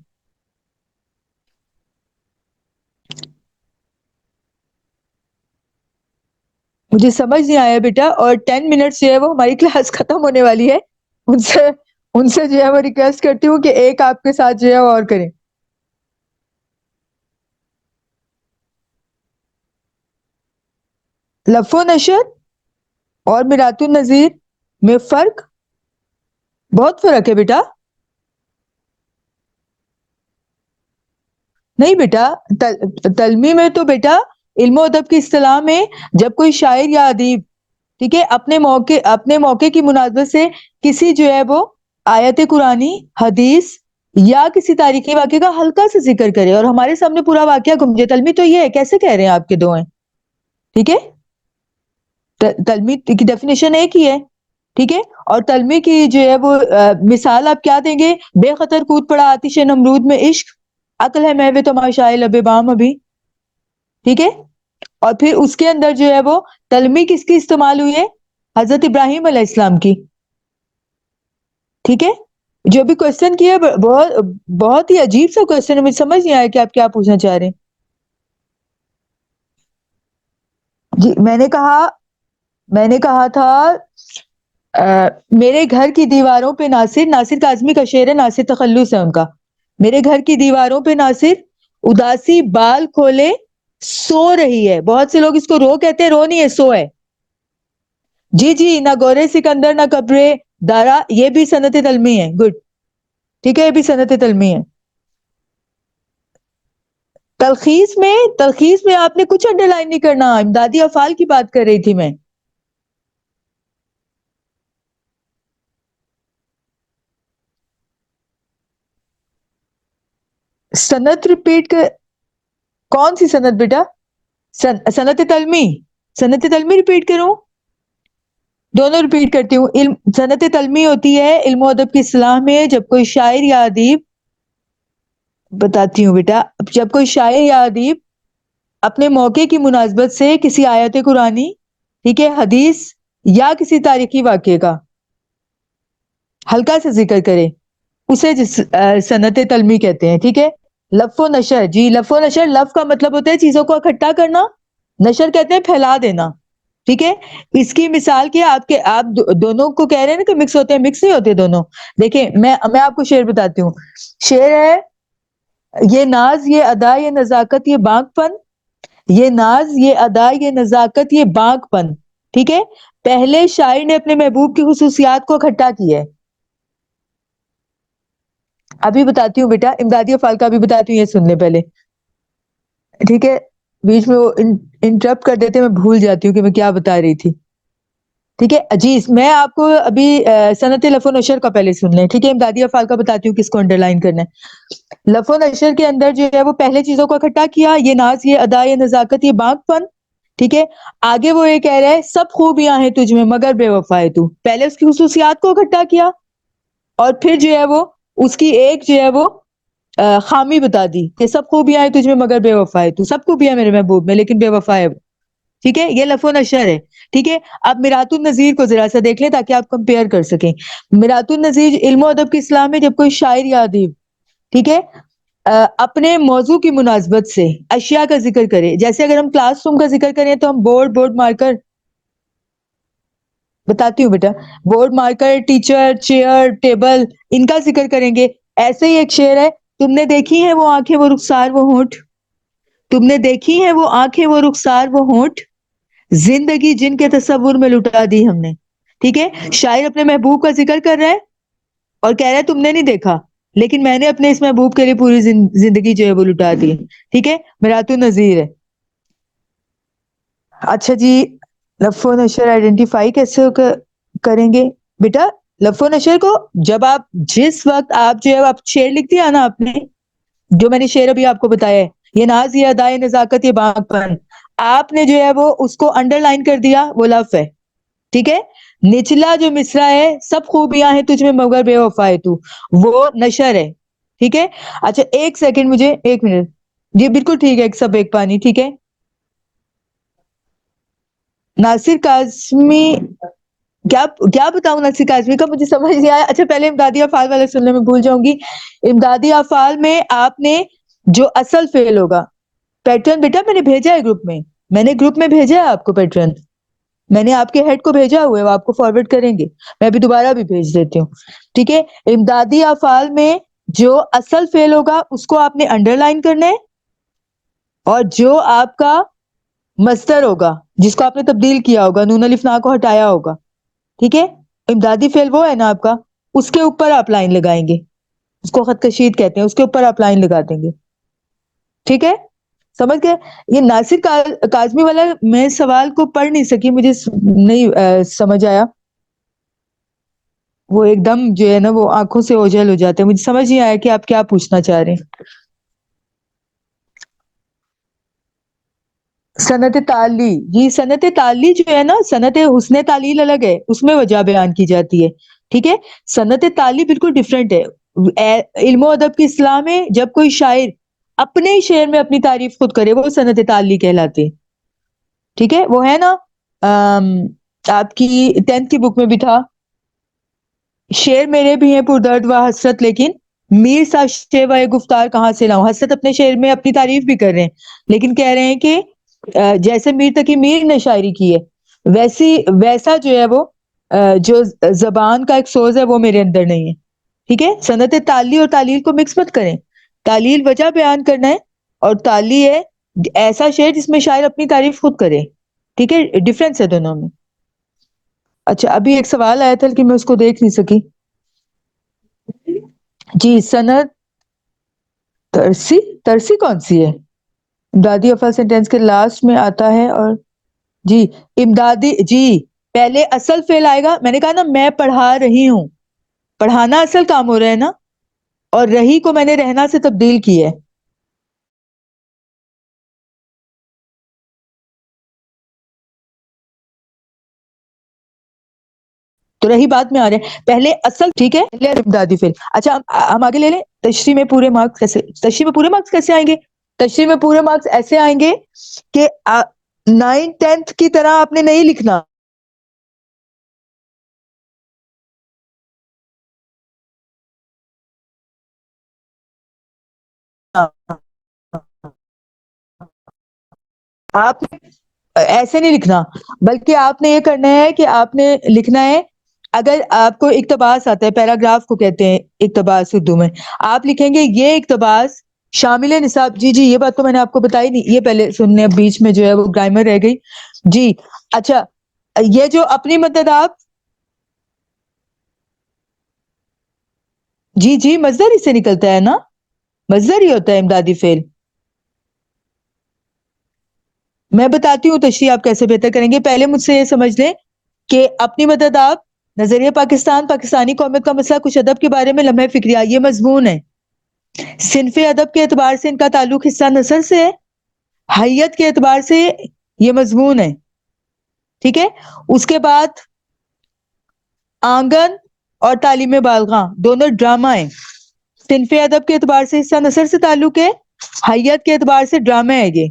مجھے سمجھ نہیں آیا بیٹا، اور 10 منٹ جو ہے وہ ہماری کلاس ختم ہونے والی ہے، ان سے جو ہے وہ ریکویسٹ کرتی ہوں کہ ایک آپ کے ساتھ جو ہے وہ اور کریں۔ لف و نشر اور میرات النظیر میں فرق، بہت فرق ہے بیٹا۔ نہیں بیٹا، تلمی میں تو بیٹا علم و ادب کی اصطلاح میں جب کوئی شاعر یا ادیب، ٹھیک ہے، اپنے موقع کی مناسبت سے کسی جو ہے وہ آیت قرآنی، حدیث یا کسی تاریخی واقعے کا ہلکا سے ذکر کرے اور ہمارے سامنے پورا واقعہ گھوم جائے، تلمی تو یہ ہے، کیسے کہہ رہے ہیں آپ کے دو ہیں، ٹھیک ہے؟ تلمی کی ڈیفینیشن ایک ہی ہے، ٹھیک ہے؟ اور تلمی کی جو ہے وہ مثال آپ کیا دیں گے؟ بے خطر کود پڑا آتش نمرود میں عشق، عقل ہے محو تماشائے لب بام ابھی، ٹھیک ہے؟ اور پھر اس کے اندر جو ہے وہ تلمی کس کی استعمال ہوئی ہے؟ حضرت ابراہیم علیہ السلام کی، ٹھیک ہے؟ جو بھی کوشچن کیا بہت ہی عجیب سا کوشچن ہے، مجھے سمجھ نہیں آیا کہ آپ کیا پوچھنا چاہ رہے ہیں۔ جی میں نے کہا تھا میرے گھر کی دیواروں پہ ناصر کاظمی کا شعر ہے، ناصر تخلص ہے ان کا، میرے گھر کی دیواروں پہ ناصر اداسی بال کھولے سو رہی ہے. بہت سے لوگ اس کو رو کہتے ہیں, رو نہیں ہے, سو ہے. جی جی, نہ گورے سکندر نہ قبرے دارا, یہ بھی صنعت تلمی ہے. گڈ, ٹھیک ہے, یہ بھی صنعت تلمی ہے. تلخیص میں آپ نے کچھ انڈر لائن نہیں کرنا, امدادی افعال کی بات کر رہی تھی میں. صنعت ریپیٹ کر, کون سی صنعت بیٹا؟ صنعت تلمی, صنعت تلمی ریپیٹ کروں؟ دونوں ریپیٹ کرتی ہوں. صنعت تلمی ہوتی ہے علم و ادب کی اصطلاح میں جب کوئی شاعر یا ادیب, بتاتی ہوں بیٹا, جب کوئی شاعر یا ادیب اپنے موقع کی مناسبت سے کسی آیت قرآنی, ٹھیک ہے, حدیث یا کسی تاریخی واقعے کا ہلکا سے ذکر کرے, اسے صنعت تلمی کہتے ہیں. ٹھیک ہے. لف و نشر, جی لف و نشر, لف کا مطلب ہوتا ہے چیزوں کو اکٹھا کرنا, نشر کہتے ہیں پھیلا دینا. ٹھیک ہے. اس کی مثال کیا, آپ دونوں کو کہہ رہے ہیں نا کہ مکس ہوتے ہیں, مکس نہیں ہوتے دونوں. دیکھیں میں آپ کو شعر بتاتی ہوں. شعر ہے, یہ ناز یہ ادا یہ نزاکت یہ بانک پن, یہ ناز یہ ادا یہ نزاکت یہ بانک پن. ٹھیک ہے. پہلے شاعر نے اپنے محبوب کی خصوصیات کو اکٹھا کیا ہے. ابھی بتاتی ہوں بیٹا, امدادی افعال کا بھی بتاتی ہوں, یہ سن لیں پہلے. ٹھیک ہے. بیچ میں وہ انٹرپٹ کر دیتے, میں بھول جاتی ہوں کہ میں کیا بتا رہی تھی. ٹھیک ہے جی, میں آپ کو ابھی صنعت لف و نشر کا پہلے سن لیں. ٹھیک ہے. امدادی افعال کا بتاتی ہوں کس کو انڈر لائن کرنا ہے. لف و نشر کے اندر جو ہے وہ پہلے چیزوں کو اکٹھا کیا, یہ ناز یہ ادا یہ نزاکت یہ بانک پن. ٹھیک ہے. آگے وہ یہ کہہ رہے ہیں سب خوبیاں ہیں تجھ میں مگر بے وفا ہے تو. پہلے اس کی خصوصیات کو اکٹھا کیا, اور پھر جو ہے وہ اس کی ایک جو ہے وہ خامی بتا دی کہ سب خوبیاں ہیں تجھ میں مگر بے وفا ہے تو. سب خوبیاں میرے محبوب میں لیکن بے وفا ہے. ٹھیک ہے. یہ لف و نشر ہے. ٹھیک ہے. اب میرات النظیر کو ذرا سا دیکھ لیں تاکہ آپ کمپیئر کر سکیں. میرات النظیر علم و ادب کی اصطلاح میں جب کوئی شاعر یا ادیب, ٹھیک ہے, اپنے موضوع کی مناسبت سے اشیاء کا ذکر کرے. جیسے اگر ہم کلاس روم کا ذکر کریں تو ہم بورڈ مارکر, بتاتی ہوں بیٹا, board marker, teacher, chair, table, ان کا ذکر کریں گے. ایسے ہی ایک شعر ہے, تم نے دیکھی ہے وہ آنکھیں وہ رخسار وہ ہونٹ, تم نے دیکھی ہے وہ آنکھیں وہ رخسار وہ ہونٹ, زندگی جن کے تصور میں لٹا دی ہم نے. ٹھیک ہے. شاعر اپنے محبوب کا ذکر کر رہا ہے اور کہہ رہا ہے تم نے نہیں دیکھا لیکن میں نے اپنے اس محبوب کے لیے پوری زندگی جو ہے وہ لٹا دی. ٹھیک ہے. میرات النظیر ہے. اچھا جی, لف و نشر آئیڈینٹیفائی کیسے کریں گے بیٹا؟ لف و نشر کو جب آپ جس وقت آپ جو ہے آپ شعر لکھ دیا نا آپ نے, جو میں نے شعر ابھی آپ کو بتایا ہے, یہ ناز یہ ادائے نزاکت یہ بانک پن, آپ نے جو ہے وہ اس کو انڈر لائن کر دیا, وہ لف ہے. ٹھیک ہے. نچلا جو مصرع ہے سب خوبیاں ہیں تجھ میں مگر بے وفا ہے تو, وہ نشر ہے. ٹھیک ہے. اچھا ایک سیکنڈ, مجھے ایک منٹ. جی بالکل ٹھیک ہے, سب ایک پانی. ٹھیک ہے. ناصر کاظمی, کیا بتاؤں ناصر کاظمی کا, مجھے سمجھ نہیں آیا. اچھا پہلے امدادی افعال والے سننے میں بھول جاؤں گی. امدادی افعال میں آپ نے جو اصل فعل ہوگا, پیٹرن بیٹا میں نے بھیجا ہے گروپ میں نے گروپ میں بھیجا ہے آپ کو پیٹرن, میں نے آپ کے ہیڈ کو بھیجا ہوا ہے, وہ آپ کو فارورڈ کریں گے, میں ابھی دوبارہ بھی بھیج دیتی ہوں. ٹھیک ہے. امدادی افعال میں جو اصل فعل ہوگا اس کو آپ نے انڈر لائن کرنا ہے, اور جو آپ کا مصدر ہوگا جس کو آپ نے تبدیل کیا ہوگا, نون الف نا کو ہٹایا ہوگا, ٹھیک ہے, امدادی فعل وہ ہے نا آپ کا, اس کے اوپر آپ لائن لگائیں گے, اس کو خط کشید کہتے ہیں, اس کے اوپر آپ لائن لگا دیں گے. ٹھیک ہے. سمجھ گئے. یہ ناصر کاظمی والا میں سوال کو پڑھ نہیں سکی, مجھے نہیں سمجھ آیا, وہ ایک دم جو ہے نا وہ آنکھوں سے اوجھل ہو جاتے ہیں, مجھے سمجھ نہیں آیا کہ آپ کیا پوچھنا چاہ رہے ہیں. صنعت تعلی, یہ صنعت تعلی جو ہے نا, صنعت حسن تعلیل الگ ہے, اس میں وجہ بیان کی جاتی ہے. ٹھیک ہے. صنعت تعلی بالکل ڈفرینٹ ہے. علم و ادب کی اصطلاح میں جب کوئی شاعر اپنے ہی شعر میں اپنی تعریف خود کرے, وہ صنعت تعلی کہلاتے. ٹھیک ہے. وہ ہے نا آپ کی 10th کی بک میں بھی تھا, شعر میرے بھی ہیں پردرد و حسرت لیکن میر سا شیوہ گفتار کہاں سے لاؤں. حسرت اپنے شعر میں اپنی تعریف بھی کر رہے ہیں, لیکن کہہ رہے ہیں کہ جیسے میر تقی میر نے شاعری کی ہے ویسا جو ہے وہ جو زبان کا ایک سوز ہے وہ میرے اندر نہیں ہے. ٹھیک ہے. صنعت تعلی اور تعلیل کو مکس مت کریں. تعلیل وجہ بیان کرنا ہے اور تعلی ہے ایسا شعر جس میں شاعر اپنی تعریف خود کرے. ٹھیک ہے, ڈفرینس ہے دونوں میں. اچھا, ابھی ایک سوال آیا تھا کہ میں اس کو دیکھ نہیں سکی. جی, سند ترسی. ترسی کون سی ہے؟ امدادی افعال سینٹینس کے لاسٹ میں آتا ہے. اور جی امدادی, جی پہلے اصل فعل آئے گا. میں نے کہا نا میں پڑھا رہی ہوں, پڑھانا اصل کام ہو رہا ہے نا, اور رہی کو میں نے رہنا سے تبدیل کی ہے. تو رہی بات میں آ رہے ہیں, پہلے اصل, ٹھیک ہے, پہلے امدادی فعل. اچھا ہم آگے لے لیں. تشریح میں پورے مارکس کیسے, تشریح میں پورے مارکس کیسے آئیں گے؟ تشریح میں پورے مارکس ایسے آئیں گے کہ 9th 10th کی طرح آپ نے نہیں لکھنا. آپ ایسے نہیں لکھنا, بلکہ آپ نے یہ کرنا ہے کہ آپ نے لکھنا ہے, اگر آپ کو اقتباس آتا ہے, پیراگراف کو کہتے ہیں اقتباس اردو میں, آپ لکھیں گے یہ اقتباس شامل نصاب. جی جی, یہ بات تو میں نے آپ کو بتائی نہیں, یہ پہلے سننے, اب بیچ میں جو ہے وہ گرامر رہ گئی. جی اچھا, یہ جو اپنی مدد آپ, جی جی مصدر ہی سے نکلتا ہے نا, مصدر ہی ہوتا ہے امدادی فعل. میں بتاتی ہوں تشریح آپ کیسے بہتر کریں گے. پہلے مجھ سے یہ سمجھ لیں کہ اپنی مدد آپ, نظریہ پاکستان, پاکستانی قومیت کا مسئلہ, کچھ ادب کے بارے میں, لمحہ فکریہ, یہ مضمون ہے. صنف ادب کے اعتبار سے ان کا تعلق حصہ نثر سے ہے, حیت کے اعتبار سے یہ مضمون ہے. ٹھیک ہے, اس کے بعد آنگن اور تعلیم بالغاں دونوں ڈرامہ ہیں. صنف ادب کے اعتبار سے حصہ نثر سے تعلق ہے, حیت کے اعتبار سے ڈرامہ ہے یہ.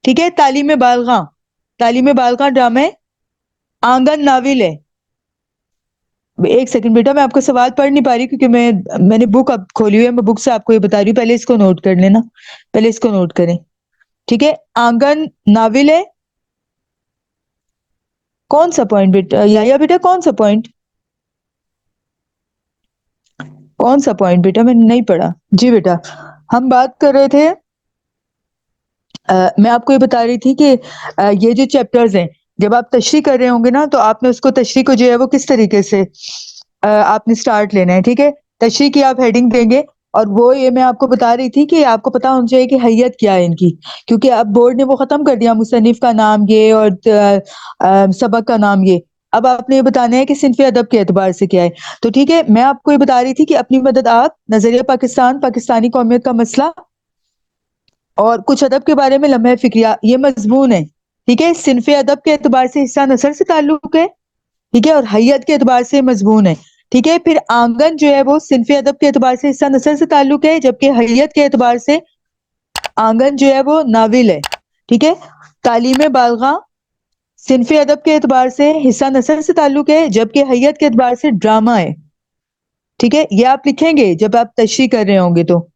ٹھیک ہے, تعلیم بالغاں, تعلیم بالغاں ڈرامہ ہے, آنگن ناول ہے. ایک سیکنڈ بیٹا, میں آپ کا سوال پڑھ نہیں پا رہی کیونکہ میں نے بک اب کھولی ہوئی ہے, میں بک سے آپ کو یہ بتا رہی ہوں, پہلے اس کو نوٹ کر لینا, پہلے اس کو نوٹ کریں. ٹھیک ہے, آنگن ناول ہے. کون سا پوائنٹ بیٹا, یا بیٹا کون سا پوائنٹ, کون سا پوائنٹ بیٹا, میں نے نہیں پڑھا. جی بیٹا, ہم بات کر رہے تھے, میں آپ کو یہ بتا رہی تھی کہ یہ جو چیپٹرز ہیں, جب آپ تشریح کر رہے ہوں گے نا, تو آپ نے اس کو, تشریح کو جو ہے وہ کس طریقے سے آپ نے سٹارٹ لینا ہے. ٹھیک ہے, تشریح کی آپ ہیڈنگ دیں گے, اور وہ یہ میں آپ کو بتا رہی تھی کہ آپ کو پتا ہونا چاہیے کہ حیت کیا ہے ان کی, کیونکہ اب بورڈ نے وہ ختم کر دیا, مصنف کا نام یہ اور سبق کا نام یہ. اب آپ نے یہ بتانا ہے کہ صنف ادب کے اعتبار سے کیا ہے. تو ٹھیک ہے, میں آپ کو یہ بتا رہی تھی کہ اپنی مدد آپ, نظریہ پاکستان, پاکستانی قومیت کا مسئلہ, اور کچھ ادب کے بارے میں, لمحہ فکریہ, یہ مضمون ہے. ٹھیک ہے, صنف ادب کے اعتبار سے حصہ نثر سے تعلق ہے. ٹھیک ہے, اور حیت کے اعتبار سے مضمون ہے. ٹھیک ہے, پھر آنگن جو ہے وہ صنف ادب کے اعتبار سے حصہ نثر سے تعلق ہے, جبکہ حیت کے اعتبار سے آنگن جو ہے وہ ناول ہے. ٹھیک ہے, تعلیم بالغاں صنف ادب کے اعتبار سے حصہ نثر سے تعلق ہے, جبکہ حیت کے اعتبار سے ڈرامہ ہے. ٹھیک ہے, یہ آپ لکھیں گے جب آپ تشریح کر رہے ہوں گے. تو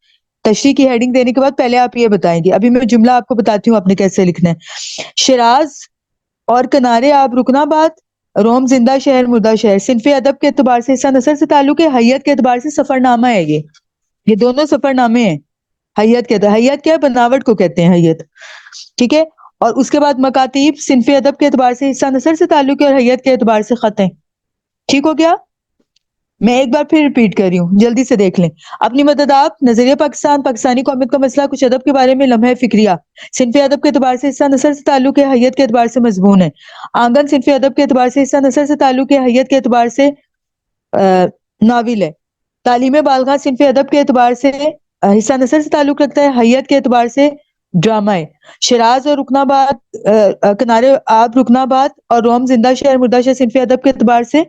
تشریح کی ہیڈنگ دینے کے بعد پہلے آپ یہ بتائیں گے, ابھی میں جملہ آپ کو بتاتی ہوں آپ نے کیسے لکھنا ہے. شیراز اور کنارے آب رکن آباد, روم زندہ شہر مردہ شہر, صنف ادب کے اعتبار سے حصہ نثر سے تعلق ہے, حیت کے اعتبار سے سفر نامہ ہے. یہ دونوں سفر نامے ہیں. حیت کہتا ہے, حیت کیا ہے, بناوٹ کو کہتے ہیں حیت. ٹھیک ہے, اور اس کے بعد مکاتیب صنف ادب کے اعتبار سے حصہ نثر سے تعلق ہے, اور حیت کے اعتبار سے خط ہیں. ٹھیک ہو گیا, میں ایک بار پھر ریپیٹ کر رہی ہوں, جلدی سے دیکھ لیں. اپنی مدد آپ, نظریہ پاکستان, پاکستانی قومیت کا مسئلہ, کچھ ادب کے بارے میں, لمحہ فکریہ, صنف ادب کے اعتبار سے حصہ نثر سے تعلق ہے, حیت کے اعتبار سے مضمون ہے. آنگن صنف ادب کے اعتبار سے حصہ نثر سے تعلق ہے, حیت کے اعتبار سے ناول ہے. تعلیم بالغاں صنف ادب کے اعتبار سے حصہ نثر سے تعلق رکھتا ہے, حیت کے اعتبار سے ڈرامہ ہے. شیراز اور رکن آباد, کنارے آب رکن آباد, اور روم زندہ شہر مردہ شہر, صنف ادب کے اعتبار سے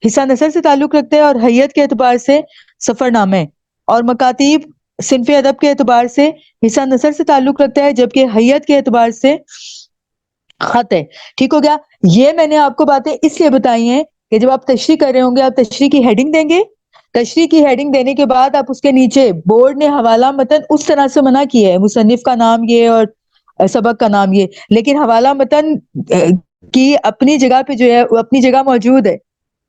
حصہ نثر سے تعلق رکھتے ہیں, اور حیت کے اعتبار سے سفر نامے. اور مکاتیب صنف ادب کے اعتبار سے حصہ نثر سے تعلق رکھتا ہے, جبکہ حیت کے اعتبار سے خط ہے. ٹھیک ہو گیا, یہ میں نے آپ کو باتیں اس لیے بتائی ہیں کہ جب آپ تشریح کر رہے ہوں گے, آپ تشریح کی ہیڈنگ دیں گے, تشریح کی ہیڈنگ دینے کے بعد آپ اس کے نیچے, بورڈ نے حوالہ متن اس طرح سے منع کیا ہے, مصنف کا نام یہ اور سبق کا نام یہ, لیکن حوالہ متن کی اپنی جگہ پہ جو ہے وہ اپنی جگہ موجود ہے.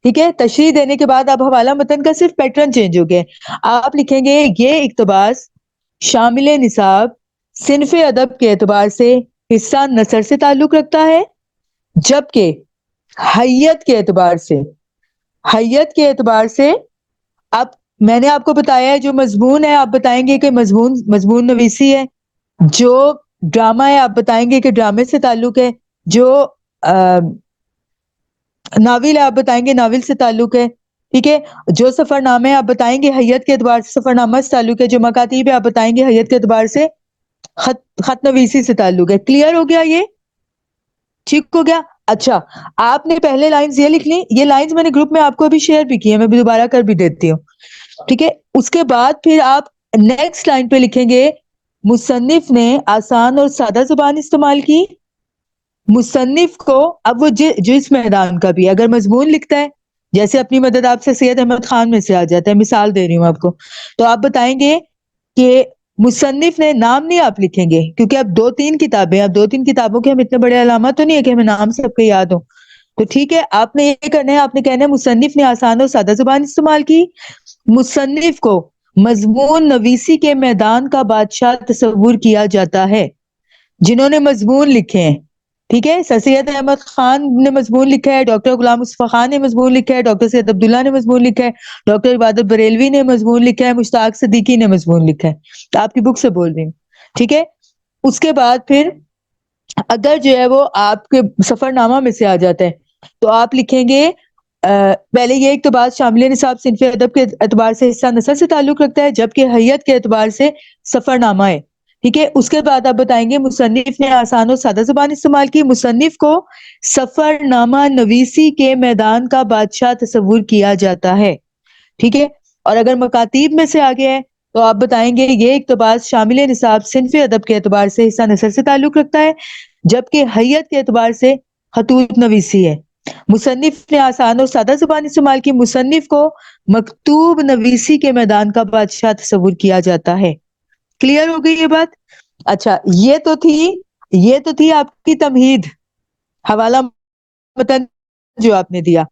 ٹھیک ہے, تشریح دینے کے بعد اب حوالہ متن کا صرف پیٹرن چینج ہو گیا. آپ لکھیں گے یہ اقتباس شامل نصاب صنف ادب کے اعتبار سے حصہ نثر سے تعلق رکھتا ہے، جبکہ حیت کے اعتبار سے اب میں نے آپ کو بتایا ہے جو مضمون ہے آپ بتائیں گے کہ مضمون نویسی ہے، جو ڈرامہ ہے آپ بتائیں گے کہ ڈرامے سے تعلق ہے، جو ناول ہے آپ بتائیں گے ناول سے تعلق ہے، ٹھیک ہے، جو سفر نامے آپ بتائیں گے حیت کے اعتبار سے سفر نامہ سے تعلق ہے، جو مکاتیب ہے آپ بتائیں گے حیت کے اعتبار سے خط نویسی سے تعلق ہے۔ کلیئر ہو گیا؟ یہ ٹھیک ہو گیا؟ اچھا، آپ نے پہلے لائنز یہ لکھ لی، یہ لائنز میں نے گروپ میں آپ کو ابھی شیئر بھی کی ہے، میں بھی دوبارہ کر بھی دیتی ہوں، ٹھیک ہے۔ اس کے بعد پھر آپ نیکسٹ لائن پہ لکھیں گے مصنف نے آسان اور سادہ زبان استعمال کی۔ مصنف کو اب وہ جس میدان کا بھی اگر مضمون لکھتا ہے، جیسے اپنی مدد آپ سے سید احمد خان میں سے آ جاتا ہے، مثال دے رہی ہوں آپ کو، تو آپ بتائیں گے کہ مصنف نے، نام نہیں آپ لکھیں گے کیونکہ اب 2-3 کتابوں کے ہم اتنے بڑے علامات تو نہیں ہے کہ ہمیں نام سب کے یاد ہو، تو ٹھیک ہے آپ نے یہ کرنا ہے، آپ نے کہنا ہے مصنف نے آسان اور سادہ زبان استعمال کی۔ مصنف کو مضمون نویسی کے میدان کا بادشاہ تصور کیا جاتا ہے۔ جنہوں نے مضمون لکھے ہیں، ٹھیک ہے، سر سید احمد خان نے مضمون لکھا ہے، ڈاکٹر غلام مصطفیٰ خان نے مضمون لکھا ہے، ڈاکٹر سید عبداللہ نے مضمون لکھا ہے، ڈاکٹر عبادت بریلوی نے مضمون لکھا ہے، مشتاق صدیقی نے مضمون لکھا ہے، تو آپ کی بک سے بول رہی ہوں، ٹھیک ہے۔ اس کے بعد پھر اگر جو ہے وہ آپ کے سفر نامہ میں سے آ جاتا ہے تو آپ لکھیں گے پہلے یہ اقتباس شامل نصاب صنف ادب کے اعتبار سے حصہ نثر سے تعلق رکھتا ہے، جبکہ حیت کے اعتبار سے سفر نامہ ہے، ٹھیک ہے۔ اس کے بعد آپ بتائیں گے مصنف نے آسان اور سادہ زبان استعمال کی، مصنف کو سفر نامہ نویسی کے میدان کا بادشاہ تصور کیا جاتا ہے، ٹھیک ہے۔ اور اگر مکاتیب میں سے آگے ہے تو آپ بتائیں گے یہ اقتباس شامل نصاب صنف ادب کے اعتبار سے حصہ نثر سے تعلق رکھتا ہے، جبکہ حیت کے اعتبار سے خطوط نویسی ہے۔ مصنف نے آسان اور سادہ زبان استعمال کی، مصنف کو مکتوب نویسی کے میدان کا بادشاہ تصور کیا جاتا ہے۔ کلیئر ہو گئی یہ بات؟ اچھا، یہ تو تھی آپ کی تمہید، حوالہ متن جو آپ نے دیا۔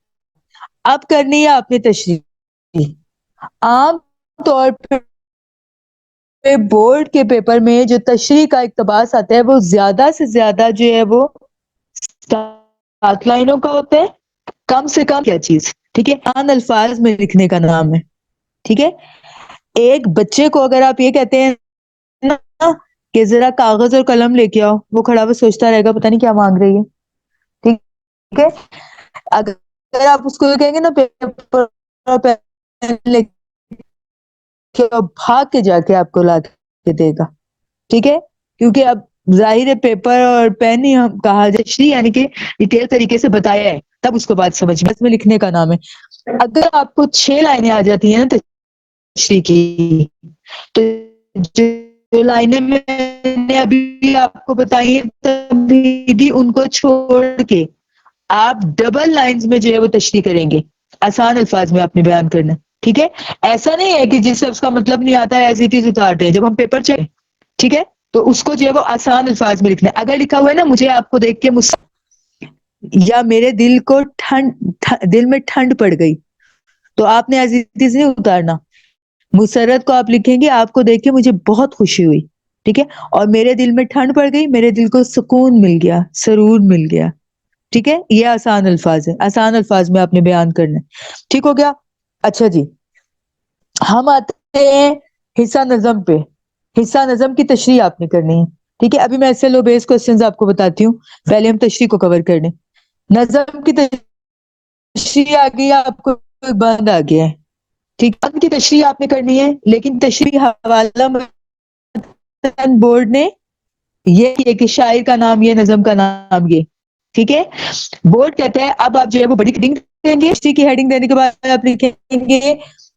اب کرنی ہے آپ نے تشریح۔ عام طور پر بورڈ کے پیپر میں جو تشریح کا اقتباس آتا ہے وہ زیادہ سے زیادہ جو ہے وہ 7 لائنوں کا ہوتا ہے، کم سے کم کیا چیز، ٹھیک ہے، آسان الفاظ میں لکھنے کا نام ہے، ٹھیک ہے۔ ایک بچے کو اگر آپ یہ کہتے ہیں نا کہ ذرا کاغذ اور قلم لے کے آؤ، وہ کھڑا ہوا سوچتا رہے گا پتہ نہیں کیا مانگ رہی ہے، ٹھیک ہے۔ اگر آپ اس کو یہ کہیں گے نا پیپر اور پین لے کے بھاگ کے جا کے آپ کو لا کے دے گا، ٹھیک ہے، کیونکہ اب ظاہر ہے پیپر اور پین ہی ہم کہا جائے یعنی کہ ڈیٹیل طریقے سے بتایا ہے تب اس کو بات سمجھ میں، اس میں لکھنے کا نام ہے۔ اگر آپ کو 6 لائنیں آ جاتی ہیں نا تشریح کی، تو جو لائنیں میں نے ابھی آپ کو بتائی ہیں تمہیدی، ان کو چھوڑ کے آپ ڈبل لائنز میں جو ہے وہ تشریح کریں گے، آسان الفاظ میں آپ نے بیان کرنا، ٹھیک ہے۔ ایسا نہیں ہے کہ جس سے اس کا مطلب نہیں آتا ہے ایز اٹ از اتار دیں، جب ہم پیپر چیک، ٹھیک ہے، تو اس کو جو ہے وہ آسان الفاظ میں لکھنا ہے۔ اگر لکھا ہوا ہے نا مجھے آپ کو دیکھ کے یا میرے دل میں ٹھنڈ پڑ گئی، تو آپ نے ایز اٹ از نہیں اتارنا، مسرت کو آپ لکھیں گے آپ کو دیکھ کے مجھے بہت خوشی ہوئی، ٹھیک ہے، اور میرے دل میں ٹھنڈ پڑ گئی، میرے دل کو سکون مل گیا، سرور مل گیا، ٹھیک ہے۔ یہ آسان الفاظ ہے، آسان الفاظ میں آپ نے بیان کرنا ہے، ٹھیک ہو گیا۔ اچھا جی، ہم آتے ہیں حصہ نظم پہ۔ حصہ نظم کی تشریح آپ نے کرنی ہے، ٹھیک ہے۔ ابھی میں ایسے لو بیس کوسچنز آپ کو بتاتی ہوں، پہلے ہم تشریح کو کور کر لیں۔ نظم کی تشریح آ گئی، آپ کو بند آ گیا ہے، ٹھیک، بند کی تشریح آپ نے کرنی ہے، لیکن تشریح حوالہ متن بورڈ نے یہ کہ شاعر کا نام یہ، نظم کا نام یہ، ٹھیک ہے۔ بورڈ کہتا ہے اب آپ جو ہے وہ بڑی ہیڈنگ دیں گے، تشریح کی ہیڈنگ دینے کے بعد آپ لکھیں گے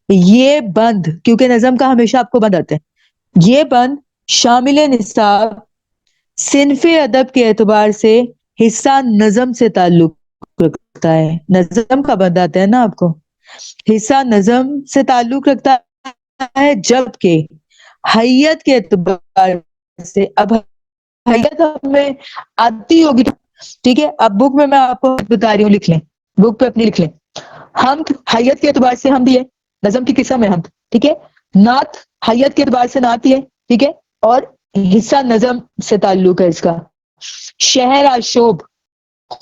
یہ بند، کیونکہ نظم کا ہمیشہ آپ کو بند آتا ہے، یہ بند شامل نصاب صنف ادب کے اعتبار سے حصہ نظم سے تعلق رکھتا ہے۔ نظم کا بند آتا ہے نا آپ کو، حصہ نظم سے تعلق رکھتا ہے، جبکہ حیت کے اعتبار سے، اب حیت ہمیں آتی ہوگی، ٹھیک ہے، اب بک میں آپ کو بتا رہی ہوں، لکھ لیں، بک پہ اپنی لکھ لیں۔ حمد حیت کے اعتبار سے حمد ہے، نظم کی قسم ہے حمد، ٹھیک ہے۔ نعت حیت کے اعتبار سے نعت ہے، ٹھیک ہے، اور حصہ نظم سے تعلق ہے اس کا. شہر آشوب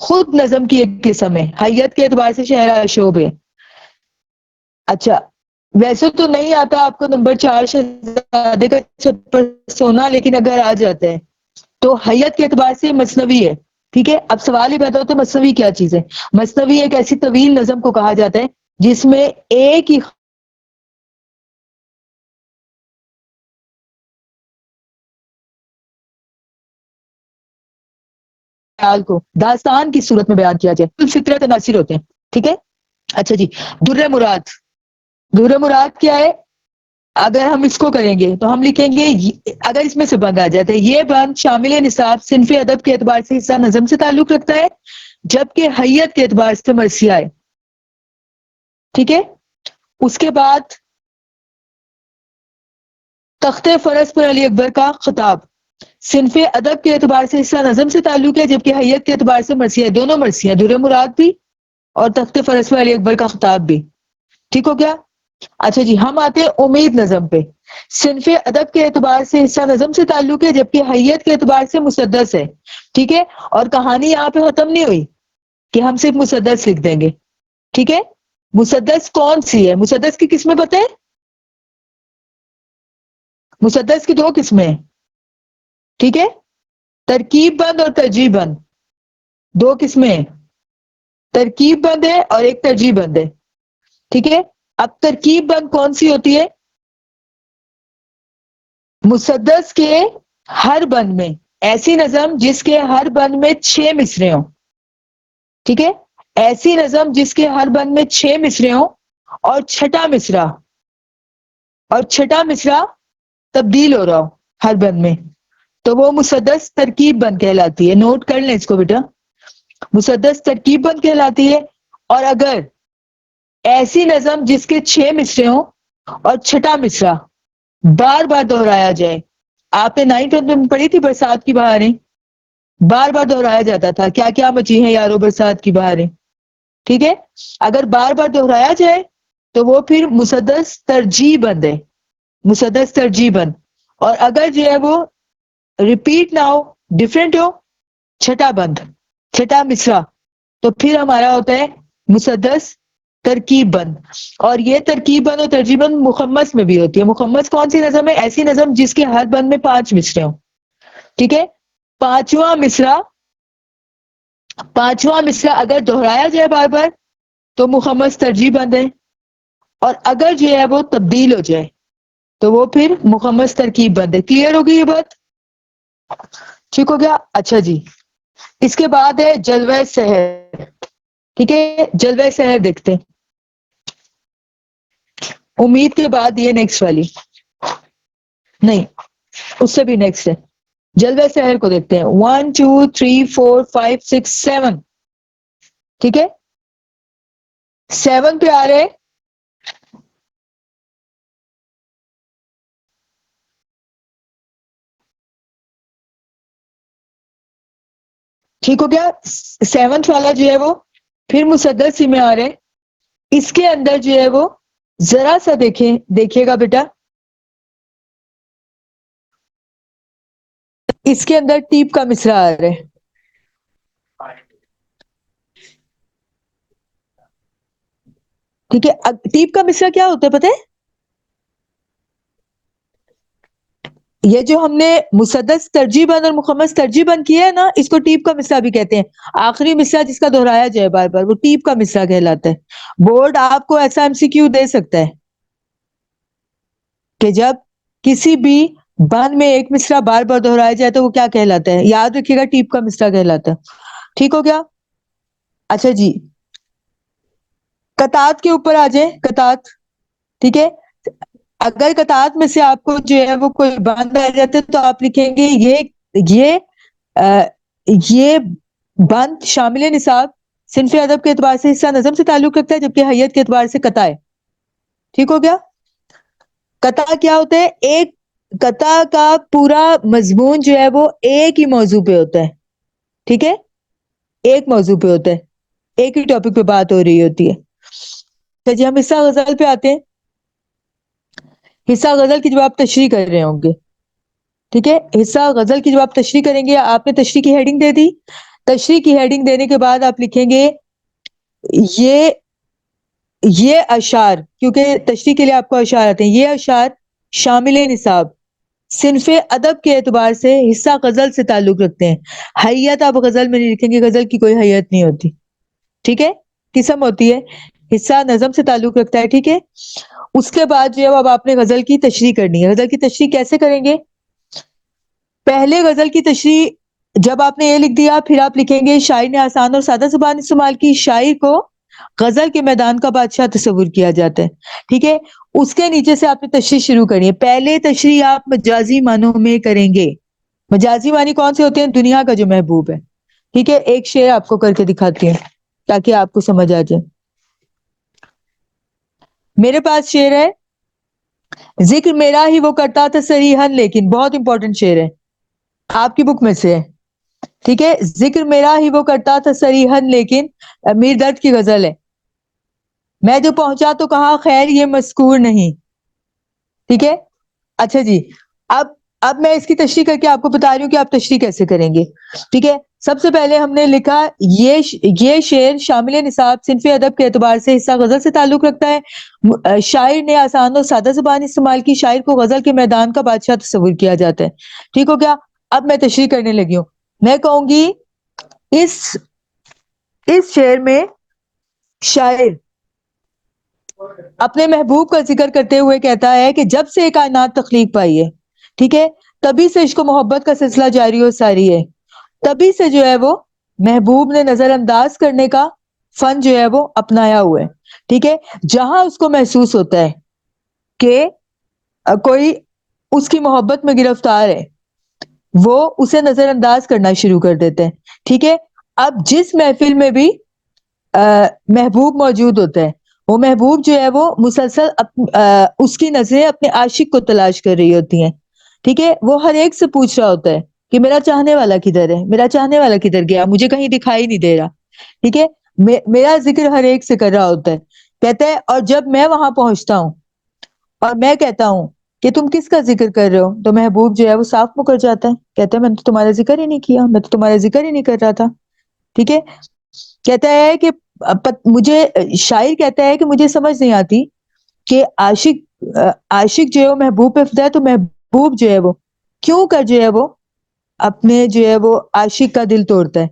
خود نظم کی ایک قسم ہے، حیت کے اعتبار سے شہر آشوب ہے. اچھا، ویسے تو نہیں آتا آپ کو نمبر 4 شہزادے کا چھت پر سونا، لیکن اگر آ جاتا ہے تو حیت کے اعتبار سے مثنوی ہے. ٹھیک ہے، اب سوال ہی پیدا ہوتا ہے مثنوی کیا چیز ہے. مثنوی ایک ایسی طویل نظم کو کہا جاتا ہے جس میں ایک ہی خیال کو داستان کی صورت میں بیان کیا جائے. کل فطرت عناصر ہوتے ہیں. ٹھیک ہے. اچھا جی، در مراد. در مراد کیا ہے؟ اگر ہم اس کو کریں گے تو ہم لکھیں گے اگر اس میں سے بند آ جاتا ہے، یہ بند شامل نصاب صنف ادب کے اعتبار سے حصہ نظم سے تعلق رکھتا ہے جبکہ حیت کے اعتبار سے مرثیہ ہے. ٹھیک ہے. اس کے بعد تخت فرس پر علی اکبر کا خطاب صنف ادب کے اعتبار سے حصہ نظم سے تعلق ہے جبکہ حیت کے اعتبار سے مرثیہ ہے. دونوں مرثیہ، در مراد بھی اور تخت فرس پر علی اکبر کا خطاب بھی. ٹھیک ہو گیا. اچھا جی، ہم آتے ہیں امید نظم پہ. صنف ادب کے اعتبار سے حصہ نظم سے تعلق ہے جبکہ حیت کے اعتبار سے مسدس ہے. ٹھیک ہے. اور کہانی یہاں پہ ختم نہیں ہوئی کہ ہم صرف مسدس لکھ دیں گے. ٹھیک ہے. مسدس کون سی ہے؟ مسدس کی قسمیں پتہ ہے؟ مسدس کی 2 قسمیں ہیں. ٹھیک ہے. ترکیب بند اور ترجیح بند. 2 قسمیں ہیں، ترکیب بند ہے اور ایک ترجیح بند ہے. ٹھیک ہے. اب ترکیب بند کون سی ہوتی ہے؟ مسدس کے ہر بند میں ایسی نظم جس کے ہر بند میں 6 مصرے ہوں. ٹھیک ہے. ایسی نظم جس کے ہر بند میں 6 مصرے ہوں اور چھٹا مصرا تبدیل ہو رہا ہو ہر بند میں، تو وہ مسدس ترکیب بند کہلاتی ہے. نوٹ کر لیں اس کو بیٹا، مسدس ترکیب بند کہلاتی ہے. اور اگر ایسی نظم جس کے 6 مصرے ہوں اور چھٹا مصرا بار بار دہرایا جائے. آپ نے 9th میں پڑھی تھی برسات کی بہاریں، بار بار دہرایا جاتا تھا کیا کیا مچی ہیں یارو برسات کی بہاریں. ٹھیک ہے. اگر بار بار دہرایا جائے تو وہ پھر مسدس ترجیح بند ہے، مسدس ترجیح بند. اور اگر جو ہے وہ ریپیٹ نہ ہو، ڈفرینٹ ہو، چھٹا بند، چھٹا مصرا، تو پھر ہمارا ہوتا ہے مسدس ترکیب بند. اور یہ ترکیب بند اور ترجیح بند مخمس میں بھی ہوتی ہے. مخمس کون سی نظم ہے؟ ایسی نظم جس کے ہر بند میں 5 مصرے ہوں. ٹھیک ہے. پانچواں مصرا اگر دہرایا جائے بار بار تو مخمس ترجیح بند ہے، اور اگر جو ہے وہ تبدیل ہو جائے تو وہ پھر مخمس ترکیب بند ہے. کلیئر ہوگی یہ بات؟ ٹھیک ہو گیا. اچھا جی، اس کے بعد ہے جلوہ سحر. ٹھیک ہے. جلوہ سحر دیکھتے ہیں. امید کے بعد یہ نیکسٹ والی، نہیں اس سے بھی نیکسٹ ہے. جلوہ سحر کو دیکھتے ہیں. 1 2 3 4 5 6 7. ٹھیک ہے. 7 پہ آ رہے. ٹھیک ہو گیا. 7 والا جو ہے وہ پھر مسدس ہی میں آ رہے. اس کے اندر جو ہے وہ ذرا سا دیکھیے گا بیٹا، اس کے اندر ٹیپ کا مصرع آ رہا ہے. ٹھیک ہے. ٹیپ کا مصرع کیا ہوتا ہے پتہ ہے؟ یہ جو ہم نے مسدس ترجیح بند اور مخمس ترجیح بند کیا ہے نا، اس کو ٹیپ کا مصرع بھی کہتے ہیں. آخری مصرع جس کا دہرایا جائے بار بار وہ ٹیپ کا مصرع کہلاتا ہے. بورڈ آپ کو ایسا MCQ دے سکتا ہے کہ جب کسی بھی بند میں ایک مصرع بار بار دہرایا جائے تو وہ کیا کہلاتا ہے. یاد رکھیے گا ٹیپ کا مصرع کہلاتا ہے. ٹھیک ہو گیا. اچھا جی، قطعات کے اوپر آ جائیں. قطعات. ٹھیک ہے. اگر قطعات میں سے آپ کو جو ہے وہ کوئی بند آ جاتے تو آپ لکھیں گے یہ بند شامل نصاب صنف ادب کے اعتبار سے حصہ نظم سے تعلق رکھتا ہے جبکہ حیت کے اعتبار سے قطع ہے. ٹھیک ہو گیا. قطع کیا ہوتا ہے؟ ایک قطع کا پورا مضمون جو ہے وہ ایک ہی موضوع پہ ہوتا ہے. ٹھیک ہے. ایک موضوع پہ ہوتا ہے، ایک ہی ٹاپک پہ بات ہو رہی ہوتی ہے. تو جی ہم حصہ غزل پہ آتے ہیں. حصہ غزل کی جب آپ تشریح کر رہے ہوں گے ٹھیک ہے. حصہ غزل کی جب آپ تشریح کریں گے، آپ نے تشریح کی ہیڈنگ دے دی. تشریح کی ہیڈنگ دینے کے بعد آپ لکھیں گے یہ اشعار، کیونکہ تشریح کے لیے آپ کو اشعار آتے ہیں، یہ اشعار شامل نصاب صنف ادب کے اعتبار سے حصہ غزل سے تعلق رکھتے ہیں. حیت آپ غزل میں نہیں لکھیں گے، غزل کی کوئی حیت نہیں ہوتی. ٹھیک ہے، قسم ہوتی ہے. حصہ نظم سے تعلق رکھتا ہے. ٹھیک ہے. اس کے بعد جو ہے اب آپ نے غزل کی تشریح کرنی ہے. غزل کی تشریح کیسے کریں گے؟ پہلے غزل کی تشریح جب آپ نے یہ لکھ دیا، پھر آپ لکھیں گے شاعر نے آسان اور سادہ زبان استعمال کی، شاعر کو غزل کے میدان کا بادشاہ تصور کیا جاتا ہے. ٹھیک ہے. اس کے نیچے سے آپ نے تشریح شروع کرنی ہے. پہلے تشریح آپ مجازی معنوں میں کریں گے. مجازی معنی کون سے ہوتے ہیں؟ دنیا کا جو محبوب ہے. ٹھیک ہے. ایک شعر آپ کو کر کے دکھاتی ہیں تاکہ آپ کو سمجھ آ جائے. میرے پاس شعر ہے، ذکر میرا ہی وہ کرتا تھا صریحاً لیکن، بہت امپورٹنٹ شعر ہے، آپ کی بک میں سے ہے. ٹھیک ہے. ذکر میرا ہی وہ کرتا تھا صریحاً لیکن، میر درد کی غزل ہے. میں جو پہنچا تو کہا خیر یہ مذکور نہیں. ٹھیک ہے. اچھا جی، اب میں اس کی تشریح کر کے آپ کو بتا رہی ہوں کہ آپ تشریح کیسے کریں گے. ٹھیک ہے. سب سے پہلے ہم نے لکھا یہ شعر شامل نصاب صنف ادب کے اعتبار سے حصہ غزل سے تعلق رکھتا ہے. شاعر نے آسان اور سادہ زبان استعمال کی، شاعر کو غزل کے میدان کا بادشاہ تصور کیا جاتا ہے. ٹھیک ہو گیا. اب میں تشریح کرنے لگی ہوں. میں کہوں گی اس شعر میں شاعر اپنے محبوب کا ذکر کرتے ہوئے کہتا ہے کہ جب سے کائنات تخلیق پائی ہے، ٹھیک ہے، تبھی سے عشق و محبت کا سلسلہ جاری و ساری ہے. تبھی سے جو ہے وہ محبوب نے نظر انداز کرنے کا فن جو ہے وہ اپنایا ہوا ہے. ٹھیک ہے. جہاں اس کو محسوس ہوتا ہے کہ کوئی اس کی محبت میں گرفتار ہے، وہ اسے نظر انداز کرنا شروع کر دیتے ہیں. ٹھیک ہے. اب جس محفل میں بھی محبوب موجود ہوتا ہے، وہ محبوب جو ہے وہ مسلسل اس کی نظریں اپنے عاشق کو تلاش کر رہی ہوتی ہیں. ٹھیک ہے. وہ ہر ایک سے پوچھ رہا ہوتا ہے کہ میرا چاہنے والا کدھر ہے، میرا چاہنے والا کدھر گیا، مجھے کہیں دکھائی نہیں دے رہا. ٹھیک ہے. میرا ذکر ہر ایک سے کر رہا ہوتا ہے. کہتا ہے اور جب میں وہاں پہنچتا ہوں اور میں کہتا ہوں کہ تم کس کا ذکر کر رہے ہو، تو محبوب جو ہے وہ صاف مکر جاتا ہے. کہتا ہے میں نے تو تمہارا ذکر ہی نہیں کیا، میں تو تمہارا ذکر ہی نہیں کر رہا تھا. ٹھیک ہے. کہتا ہے کہ شاعر کہتا ہے کہ مجھے سمجھ نہیں آتی کہ عاشق جو ہے وہ محبوب پہ فدا ہے، تو محبوب جو ہے وہ کیوں کر جو ہے وہ اپنے جو ہے وہ عاشق کا دل توڑتا ہے.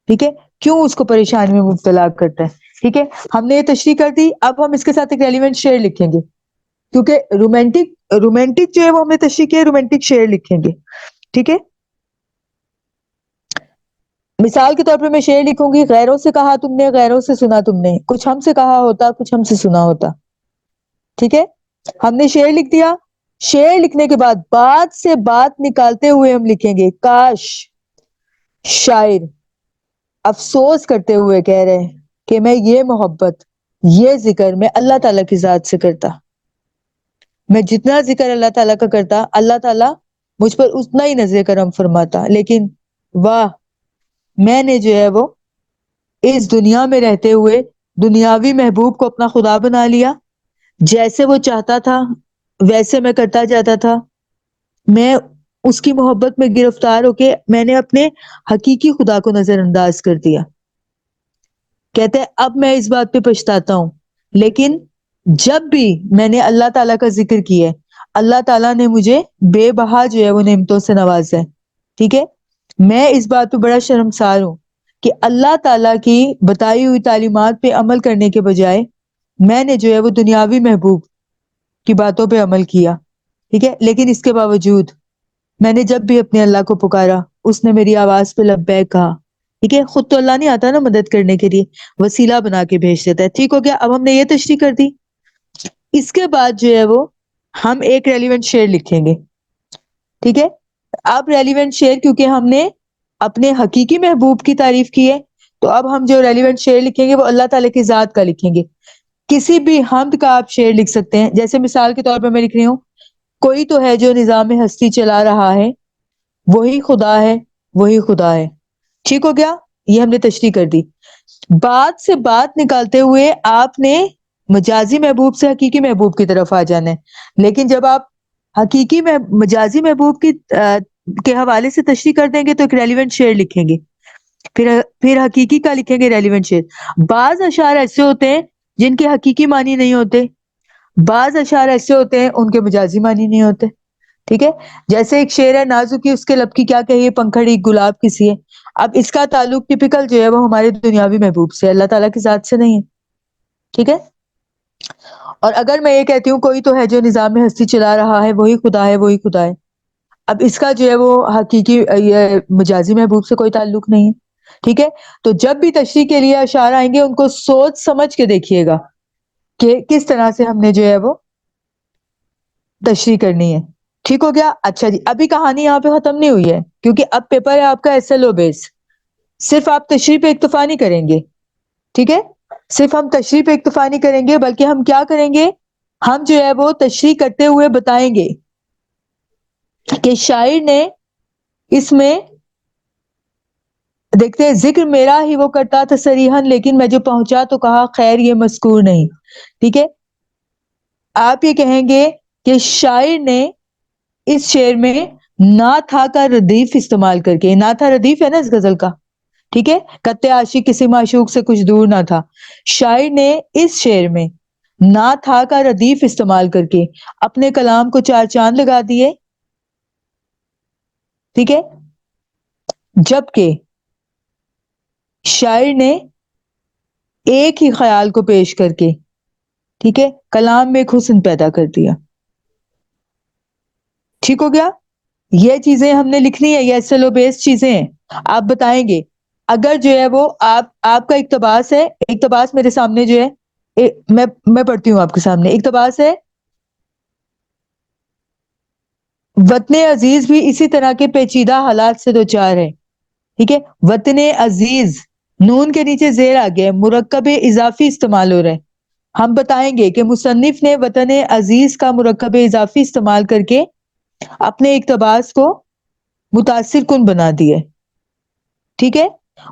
ٹھیک ہے. کیوں اس کو پریشانی میں مبتلا کرتا ہے. ٹھیک ہے. ہم نے یہ تشریح کر دی. اب ہم اس کے ساتھ ایک ریلیونٹ شعر لکھیں گے، کیونکہ رومانٹک جو ہے وہ ہم نے تشریح کیا، رومانٹک شعر لکھیں گے. ٹھیک ہے. مثال کے طور پر میں شعر لکھوں گی، غیروں سے کہا تم نے، غیروں سے سنا تم نے، کچھ ہم سے کہا ہوتا، کچھ ہم سے سنا ہوتا. ٹھیک ہے. ہم نے شعر لکھ دیا. شعر لکھنے کے بعد بات سے بات نکالتے ہوئے ہم لکھیں گے کاش شاعر افسوس کرتے ہوئے کہہ رہے ہیں کہ میں یہ محبت، یہ ذکر میں اللہ تعالیٰ کی ذات سے کرتا. میں جتنا ذکر اللہ تعالیٰ کا کرتا، اللہ تعالیٰ مجھ پر اتنا ہی نظر کرم فرماتا. لیکن واہ، میں نے جو ہے وہ اس دنیا میں رہتے ہوئے دنیاوی محبوب کو اپنا خدا بنا لیا. جیسے وہ چاہتا تھا ویسے میں کرتا جاتا تھا. میں اس کی محبت میں گرفتار ہو کے میں نے اپنے حقیقی خدا کو نظر انداز کر دیا. کہتے ہیں اب میں اس بات پہ پچھتاتا ہوں، لیکن جب بھی میں نے اللہ تعالیٰ کا ذکر کیا ہے، اللہ تعالیٰ نے مجھے بے بہا جو ہے وہ نعمتوں سے نوازا ہے. ٹھیک ہے. میں اس بات پہ بڑا شرمسار ہوں کہ اللہ تعالیٰ کی بتائی ہوئی تعلیمات پہ عمل کرنے کے بجائے میں نے جو ہے وہ دنیاوی محبوب کی باتوں پہ عمل کیا. ٹھیک ہے. لیکن اس کے باوجود میں نے جب بھی اپنے اللہ کو پکارا، اس نے میری آواز پہ لبیک کہا. ٹھیک ہے. خود تو اللہ نہیں آتا نا مدد کرنے کے لیے، وسیلہ بنا کے بھیج دیتا ہے. ٹھیک ہو گیا. اب ہم نے یہ تشریح کر دی. اس کے بعد جو ہے وہ ہم ایک ریلیونٹ شعر لکھیں گے. ٹھیک ہے. اب ریلیونٹ شعر کیونکہ ہم نے اپنے حقیقی محبوب کی تعریف کی ہے، تو اب ہم جو ریلیونٹ شعر لکھیں گے وہ اللہ تعالیٰ کی ذات کا لکھیں گے. کسی بھی حمد کا آپ شعر لکھ سکتے ہیں. جیسے مثال کے طور پر میں لکھ رہی ہوں، کوئی تو ہے جو نظام ہستی چلا رہا ہے، وہی خدا ہے، وہی خدا ہے. ٹھیک ہو گیا. یہ ہم نے تشریح کر دی. بات سے بات نکالتے ہوئے آپ نے مجازی محبوب سے حقیقی محبوب کی طرف آ جانا ہے. لیکن جب آپ حقیقی میں مجازی محبوب کے حوالے سے تشریح کر دیں گے تو ایک ریلیونٹ شعر لکھیں گے، پھر حقیقی کا لکھیں گے ریلیونٹ شعر۔ بعض اشعار ایسے ہوتے ہیں جن کے حقیقی معنی نہیں ہوتے، بعض اشعار ایسے ہوتے ہیں ان کے مجازی معنی نہیں ہوتے، ٹھیک ہے؟ جیسے ایک شعر ہے، نازکی اس کے لب کی کیا کہیے پنکھڑی گلاب کسی ہے، اب اس کا تعلق ٹپیکل جو ہے وہ ہمارے دنیاوی محبوب سے، اللہ تعالیٰ کی ذات سے نہیں ہے، ٹھیک ہے؟ اور اگر میں یہ کہتی ہوں کوئی تو ہے جو نظام ہستی چلا رہا ہے، وہی خدا ہے، وہی خدا ہے، اب اس کا جو ہے وہ حقیقی یہ مجازی محبوب سے کوئی تعلق نہیں ہے، ٹھیک ہے؟ تو جب بھی تشریح کے لیے اشعار آئیں گے ان کو سوچ سمجھ کے دیکھیے گا کہ کس طرح سے ہم نے جو ہے وہ تشریح کرنی ہے، ٹھیک ہو گیا؟ اچھا جی، ابھی کہانی یہاں پہ ختم نہیں ہوئی ہے، کیونکہ اب پیپر ہے آپ کا ایس ایل او بیس، صرف آپ تشریح پہ اکتفا نہیں کریں گے، ٹھیک ہے؟ صرف ہم تشریح پہ اکتفا نہیں کریں گے بلکہ ہم کیا کریں گے، ہم جو ہے وہ تشریح کرتے ہوئے بتائیں گے کہ شاعر نے اس میں، دیکھتے ہیں، ذکر میرا ہی وہ کرتا تھا صریحاً، لیکن میں جو پہنچا تو کہا خیر یہ مذکور نہیں، ٹھیک ہے؟ آپ یہ کہیں گے کہ شاعر نے اس شعر میں نا تھا کا ردیف استعمال کر کے، نا تھا ردیف ہے نا اس غزل کا، ٹھیک ہے؟ خط عاشق کسی معشوق سے کچھ دور نہ تھا، شاعر نے اس شعر میں نا تھا کا ردیف استعمال کر کے اپنے کلام کو چار چاند لگا دیے، ٹھیک ہے؟ جبکہ شاعر نے ایک ہی خیال کو پیش کر کے، ٹھیک ہے، کلام میں ایک حسن پیدا کر دیا، ٹھیک ہو گیا؟ یہ چیزیں ہم نے لکھنی ہے، یہ سلو بیس چیزیں ہیں، آپ بتائیں گے اگر جو ہے وہ آپ کا اقتباس ہے، اقتباس میرے سامنے جو ہے میں پڑھتی ہوں آپ کے سامنے، اقتباس ہے، وطن عزیز بھی اسی طرح کے پیچیدہ حالات سے دوچار ہے، ٹھیک ہے؟ وطن عزیز، نون کے نیچے زیر آ گیا، مرکب اضافی استعمال ہو رہا ہے، ہم بتائیں گے کہ مصنف نے وطن عزیز کا مرکب اضافی استعمال کر کے اپنے اقتباس کو متاثر کن بنا دیا، ٹھیک ہے؟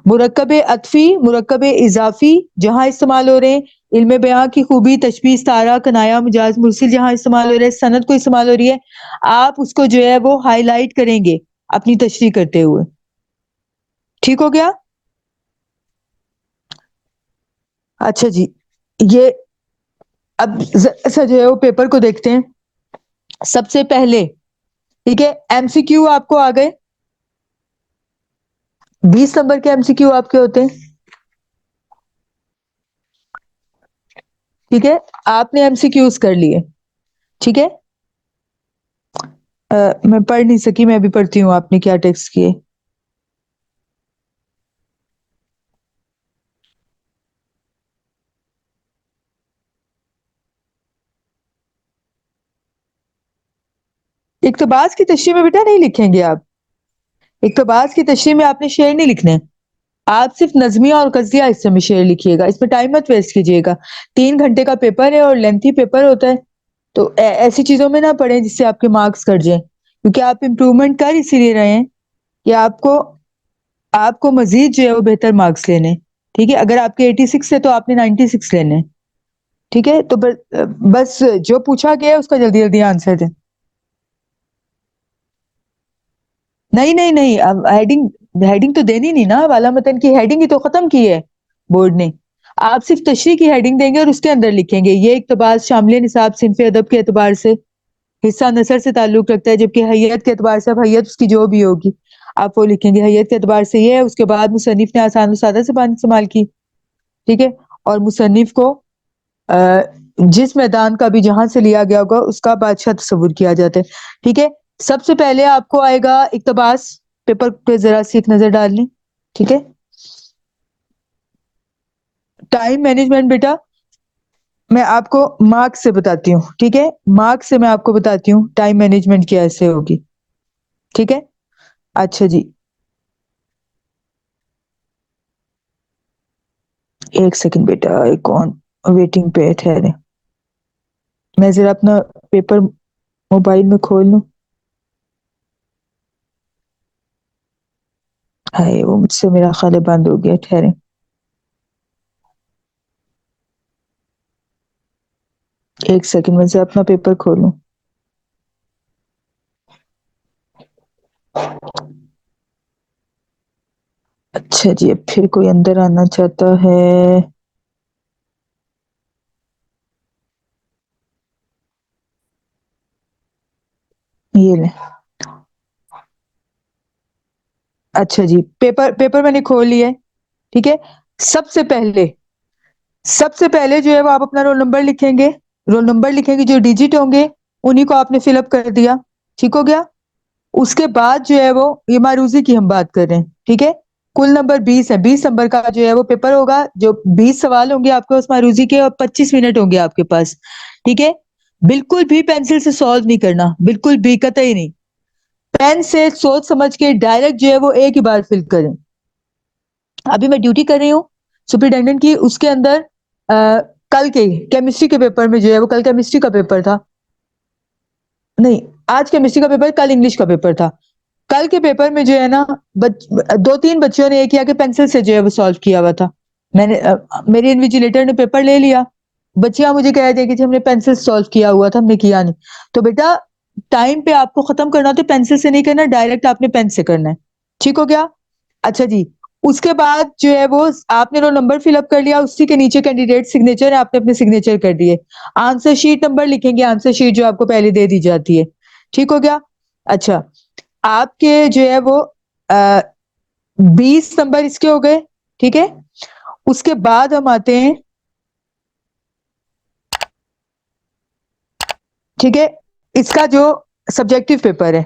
مرکب عطفی، مرکب اضافی جہاں استعمال ہو رہے ہیں، علم بیاں کی خوبی، تشبیہ، استعارہ، کنایا، مجاز مرسل جہاں استعمال ہو رہے ہیں، سند کو استعمال ہو رہی ہے، آپ اس کو جو ہے وہ ہائی لائٹ کریں گے اپنی تشریح کرتے ہوئے، ٹھیک ہو گیا؟ اچھا جی، یہ اب ذرا جو ہے وہ پیپر کو دیکھتے ہیں، سب سے پہلے، ٹھیک ہے، ایم سی کیو آپ کو آ گئے، 20 نمبر کے ایم سی کیو آپ کے ہوتے ہیں، ٹھیک ہے؟ آپ نے ایم سی کیوز کر لیے، ٹھیک ہے؟ میں پڑھ نہیں سکی، میں بھی پڑھتی ہوں آپ نے کیا ٹیکسٹ کیے۔ اقتباس کی تشریح میں بیٹا نہیں لکھیں گے آپ، اقتباس کی تشریح میں آپ نے شعر نہیں لکھنے، آپ صرف نظمیہ اور قصیدہ حصے میں شعر لکھیے گا، اس میں ٹائم مت ویسٹ کیجیے گا، 3 گھنٹے کا پیپر ہے اور لینتھی پیپر ہوتا ہے، تو ایسی چیزوں میں نہ پڑھیں جس سے آپ کے مارکس کٹ جائیں، کیونکہ آپ امپروومنٹ کر اسی لیے رہے ہیں کہ آپ کو مزید جو ہے وہ بہتر مارکس لینے، ٹھیک ہے؟ اگر آپ کے 86 ہے تو آپ نے 96 لینے، ٹھیک ہے؟ تو بس جو پوچھا گیا ہے اس کا جلدی جلدی آنسر دیں۔ نہیں نہیں نہیں، اب ہیڈنگ تو دینی نہیں نا، والا متن کی ہیڈنگ ہی تو ختم کی ہے بورڈ نے، آپ صرف تشریح کی ہیڈنگ دیں گے اور اس کے اندر لکھیں گے یہ اقتباس شامل نصاب صنف ادب کے اعتبار سے حصہ نثر سے تعلق رکھتا ہے، جبکہ حیت کے اعتبار سے، اب حیت اس کی جو بھی ہوگی آپ وہ لکھیں گے، حیت کے اعتبار سے یہ ہے، اس کے بعد مصنف نے آسان و سادہ زبان استعمال کی، ٹھیک ہے؟ اور مصنف کو جس میدان کا بھی جہاں سے لیا گیا ہوگا اس کا بادشاہ تصور کیا جاتا ہے، ٹھیک ہے؟ سب سے پہلے آپ کو آئے گا اقتباس، پیپر پہ ذرا سی ایک نظر ڈال لیں، ٹھیک ہے؟ ٹائم مینجمنٹ بیٹا میں آپ کو مارکس سے بتاتی ہوں، ٹھیک ہے؟ مارکس سے میں آپ کو بتاتی ہوں ٹائم مینجمنٹ کیسے ہوگی، ٹھیک ہے؟ اچھا جی، ایک سیکنڈ بیٹا، ایک کون ویٹنگ پہ ٹھہرے، میں ذرا اپنا پیپر موبائل میں کھول لوں، ہائے وہ مجھ سے میرا خیال ہے بند ہو گیا، ٹھہرے ایک سیکنڈ، میں ذرا اپنا پیپر کھولوں۔ اچھا جی، اب پھر کوئی اندر آنا چاہتا ہے؟ یہ لیں. اچھا جی، پیپر میں نے کھول لیا ہے. ٹھیک ہے، سب سے پہلے جو ہے وہ آپ اپنا رول نمبر لکھیں گے. رول نمبر لکھیں گے، جو ڈیجٹ ہوں گے انہی کو آپ نے فل اپ کر دیا. ٹھیک ہو گیا. اس کے بعد جو ہے وہ یہ معروضی کی ہم بات کر رہے ہیں. ٹھیک ہے، کل نمبر 20 ہے. 20 نمبر کا جو ہے وہ پیپر ہوگا. جو 20 سوال ہوں گے آپ کے پاس معروضی کے، اور 25 منٹ ہوں گے آپ کے پاس. ٹھیک ہے، بالکل بھی پینسل سے سالو نہیں کرنا، بالکل بھی، قطعی نہیں. پین سے سوچ سمجھ کے ڈائریکٹ جو ہے وہ ایک ہی بار فل کریں. ابھی میں ڈیوٹی کر رہی ہوں سپرنٹینڈنٹ کی، اس کے اندر کل کے کیمسٹری کے پیپر میں جو ہے وہ، کل کیمسٹری کا پیپر تھا، نہیں آج کیمسٹری کا پیپر، کل انگلش کا پیپر تھا. کل کے پیپر میں جو ہے نا 2-3 بچوں نے یہ کیا کہ پینسل سے جو ہے وہ سالو کیا ہوا تھا. میں نے میری انویجیلیٹر نے پیپر لے لیا، بچیاں مجھے کہہ دیں کہ ہم نے پینسل سالو کیا ہوا تھا، ہم نے کیا نہیں. تو بیٹا ٹائم پہ آپ کو ختم کرنا تو پینسل سے نہیں کرنا، ڈائریکٹ آپ نے پین سے کرنا ہے. ٹھیک ہو گیا. اچھا جی، اس کے بعد جو ہے وہ آپ نے رول نمبر فل اپ کر لیا، اسی کے نیچے کینڈیڈیٹ سگنیچر ہے، آپ نے اپنے سگنیچر کر دیے. آنسر شیٹ نمبر لکھیں گے، آنسر شیٹ جو آپ کو پہلے دے دی جاتی ہے. ٹھیک ہو گیا. اچھا، آپ کے جو ہے وہ 20 نمبر اس کے ہو گئے. ٹھیک ہے، اس کے بعد ہم آتے ہیں، ٹھیک ہے، اس کا جو سبجیکٹو پیپر ہے.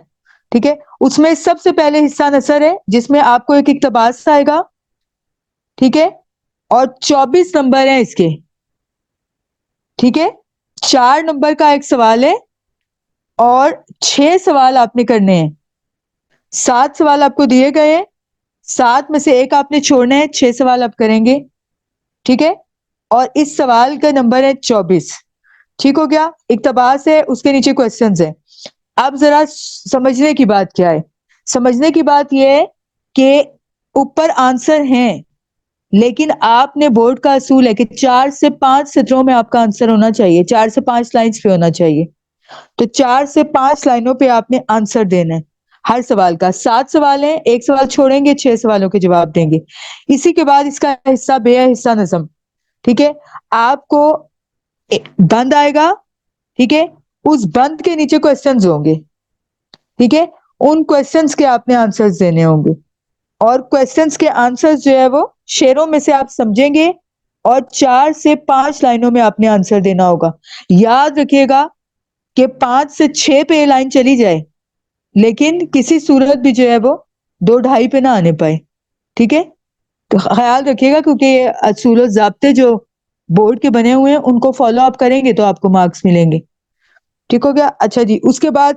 ٹھیک ہے، اس میں سب سے پہلے حصہ نثر ہے، جس میں آپ کو ایک اقتباس آئے گا. ٹھیک ہے، اور 24 نمبر ہیں اس کے. ٹھیک ہے، 4 نمبر کا ایک سوال ہے، اور 6 سوال آپ نے کرنے ہیں. 7 سوال آپ کو دیے گئے ہیں، 7 میں سے ایک آپ نے چھوڑنا ہے، 6 سوال آپ کریں گے. ٹھیک ہے، اور اس سوال کا نمبر ہے 24. ٹھیک ہو گیا. اقتباس ہے، اس کے نیچے کوسچنز ہیں. اب ذرا سمجھنے کی بات کیا ہے؟ سمجھنے کی بات یہ ہے کہ اوپر آنسر ہیں، لیکن آپ نے بورڈ کا اصول ہے کہ 4 سے 5 سطروں میں آپ کا آنسر ہونا چاہیے، 4 سے 5 لائنز پہ ہونا چاہیے. تو 4 سے 5 لائنوں پہ آپ نے آنسر دینا ہے ہر سوال کا. 7 سوال ہیں، ایک سوال چھوڑیں گے، 6 سوالوں کے جواب دیں گے. اسی کے بعد اس کا حصہ بے ہے، حصہ نظم. ٹھیک ہے، آپ کو بند آئے گا. ٹھیک ہے، اس بند کے نیچے کوسچنز ہوں گے. ٹھیک ہے، ان کوسچنز کے آپ نے آنسرز دینے ہوں گے، اور کوسچنز کے آنسرز جو ہے وہ شعروں میں سے آپ سمجھیں گے، اور 4 سے 5 لائنوں میں آپ نے آنسر دینا ہوگا. یاد رکھیے گا کہ 5 سے 6 پہ یہ لائن چلی جائے، لیکن کسی صورت بھی جو ہے وہ 2-2.5 پہ نہ آنے پائے. ٹھیک ہے، تو خیال رکھیے گا، کیونکہ یہ اصول و ضابطے جو بورڈ کے بنے ہوئے ہیں ان کو فالو اپ کریں گے تو آپ کو مارکس ملیں گے. ٹھیک ہو گیا. اچھا جی، اس کے بعد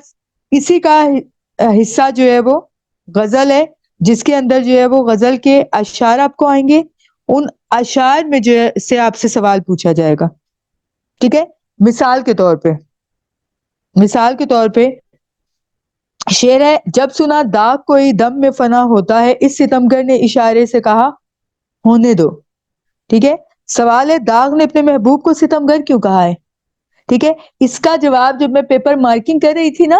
اسی کا حصہ جو ہے وہ غزل ہے، جس کے اندر جو ہے وہ غزل کے اشعار آپ کو آئیں گے. ان اشعار میں جو ہے سے آپ سے سوال پوچھا جائے گا. ٹھیک ہے، مثال کے طور پہ شعر ہے: جب سنا داغ کوئی دم میں فنا ہوتا ہے، اس ستمگر نے اشارے سے کہا ہونے دو. ٹھیک ہے، سوال ہے داغ نے اپنے محبوب کو ستمگر کیوں کہا ہے؟ ٹھیک ہے، اس کا جواب جب میں پیپر مارکنگ کر رہی تھی نا،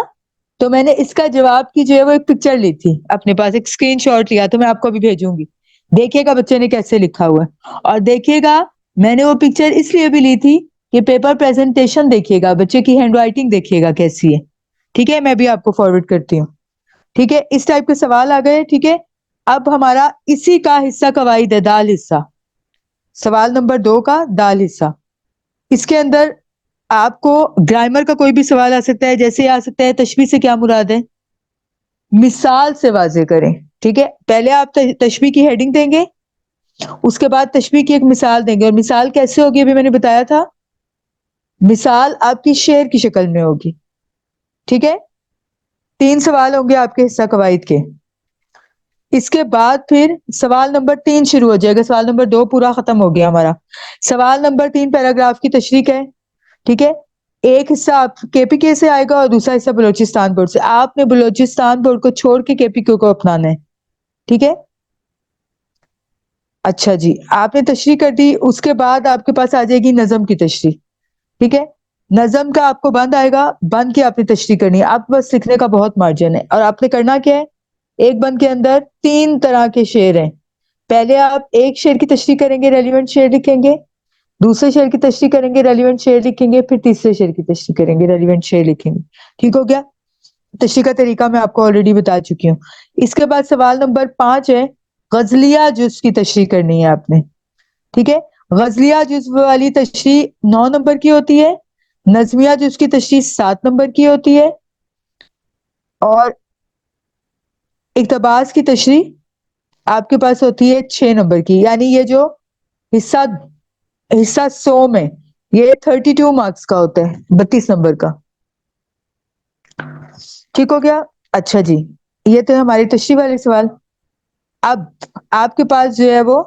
تو میں نے اس کا جواب کی جو ہے وہ ایک پکچر لی تھی اپنے پاس، ایک اسکرین شاٹ لیا، تو میں آپ کو بھی بھیجوں گی. دیکھیے گا بچے نے کیسے لکھا ہوا ہے، اور دیکھیے گا میں نے وہ پکچر اس لیے بھی لی تھی کہ پیپر پریزنٹیشن دیکھیے گا، بچے کی ہینڈ رائٹنگ دیکھیے گا کیسی ہے. ٹھیک ہے، میں بھی آپ کو فارورڈ کرتی ہوں. ٹھیک ہے، اس ٹائپ کے سوال آ گئے. ٹھیک ہے، اب ہمارا اسی کا حصہ قواعد ہے، دال حصہ. سوال نمبر 2 کا دال حصہ. اس کے اندر آپ کو گرامر کا کوئی بھی سوال آ سکتا ہے، جیسے آ سکتا ہے تشبیہ سے کیا مراد ہے، مثال سے واضح کریں. ٹھیک ہے، پہلے آپ تشبیہ کی ہیڈنگ دیں گے، اس کے بعد تشبیہ کی ایک مثال دیں گے. اور مثال کیسے ہوگی ابھی میں نے بتایا تھا، مثال آپ کی شعر کی شکل میں ہوگی. ٹھیک ہے، 3 سوال ہوں گے آپ کے حصہ قواعد کے. اس کے بعد پھر سوال نمبر 3 شروع ہو جائے گا. سوال نمبر 2 پورا ختم ہو گیا ہمارا. سوال نمبر 3 پیراگراف کی تشریح ہے. ٹھیک ہے، ایک حصہ آپ کے پی کے سے آئے گا، اور دوسرا حصہ بلوچستان بورڈ سے. آپ نے بلوچستان بورڈ کو چھوڑ کے کے پی کے کو اپنانا ہے. ٹھیک ہے، اچھا جی، آپ نے تشریح کر دی. اس کے بعد آپ کے پاس آ جائے گی نظم کی تشریح. ٹھیک ہے، نظم کا آپ کو بند آئے گا، بند کی آپ نے تشریح کرنی ہے. آپ بس سیکھنے کا بہت مارجن ہے، اور آپ نے کرنا کیا ہے، ایک بند کے اندر 3 طرح کے شعر ہیں. پہلے آپ ایک شعر کی تشریح کریں گے، ریلیونٹ شعر لکھیں گے، دوسرے شعر کی تشریح کریں گے، ریلیونٹ شعر لکھیں گے، پھر تیسرے شعر کی تشریح کریں گے، ریلیونٹ شعر لکھیں گے. ٹھیک ہو گیا؟ تشریح کا طریقہ میں آپ کو آلریڈی بتا چکی ہوں. اس کے بعد سوال نمبر 5 ہے غزلیہ جزو کی تشریح کرنی ہے آپ نے. ٹھیک ہے، غزلیہ جزو والی تشریح 9 نمبر کی ہوتی ہے، نظمیہ جزو کی تشریح 7 نمبر کی ہوتی ہے، اور اقتباس کی تشریح آپ کے پاس ہوتی ہے 6 نمبر کی. یعنی یہ جو حصہ 100 میں یہ 32 مارکس کا ہوتا ہے، 32 نمبر کا. ٹھیک ہو گیا؟ اچھا جی، یہ تو ہماری تشریح والے سوال. اب آپ کے پاس جو ہے وہ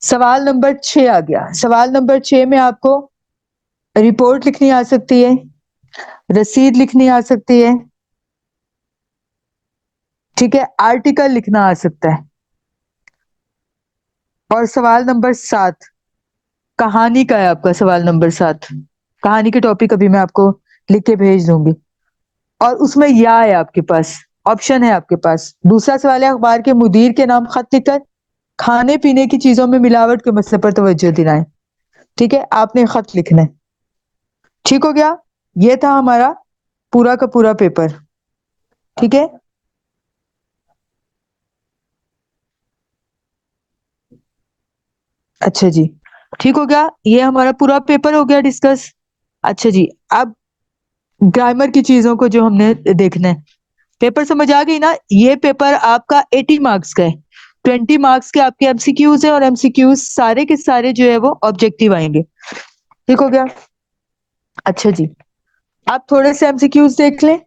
سوال نمبر 6 آ گیا. سوال نمبر 6 میں آپ کو رپورٹ لکھنی آ سکتی ہے، رسید لکھنی آ سکتی ہے، ٹھیک ہے، آرٹیکل لکھنا آ سکتا ہے. اور سوال نمبر 7 کہانی کا ہے آپ کا. سوال نمبر 7 کہانی کے ٹاپک ابھی میں آپ کو لکھ کے بھیج دوں گی. اور اس میں یا ہے آپ کے پاس، آپشن ہے آپ کے پاس. دوسرا سوال ہے اخبار کے مدیر کے نام خط لکھ کر کھانے پینے کی چیزوں میں ملاوٹ کے مسئلے پر توجہ دلائیں. ٹھیک ہے، آپ نے خط لکھنا ہے. ٹھیک ہو گیا؟ یہ تھا ہمارا پورا کا پورا پیپر. ٹھیک ہے، اچھا جی، ٹھیک ہو گیا. یہ ہمارا پورا پیپر ہو گیا ڈسکس. اچھا جی، اب گرامر کی چیزوں کو جو ہم نے دیکھنا ہے. پیپر سمجھ آ گئی نا؟ یہ پیپر آپ کا 80 مارکس کا ہے. 20 مارکس کے آپ کے ایم سی کیوز ہیں، اور ایم سی کیوز سارے کے سارے جو ہے وہ آبجیکٹیو آئیں گے. ٹھیک ہو گیا؟ اچھا جی، آپ تھوڑے سے ایم سی کیوز دیکھ لیں،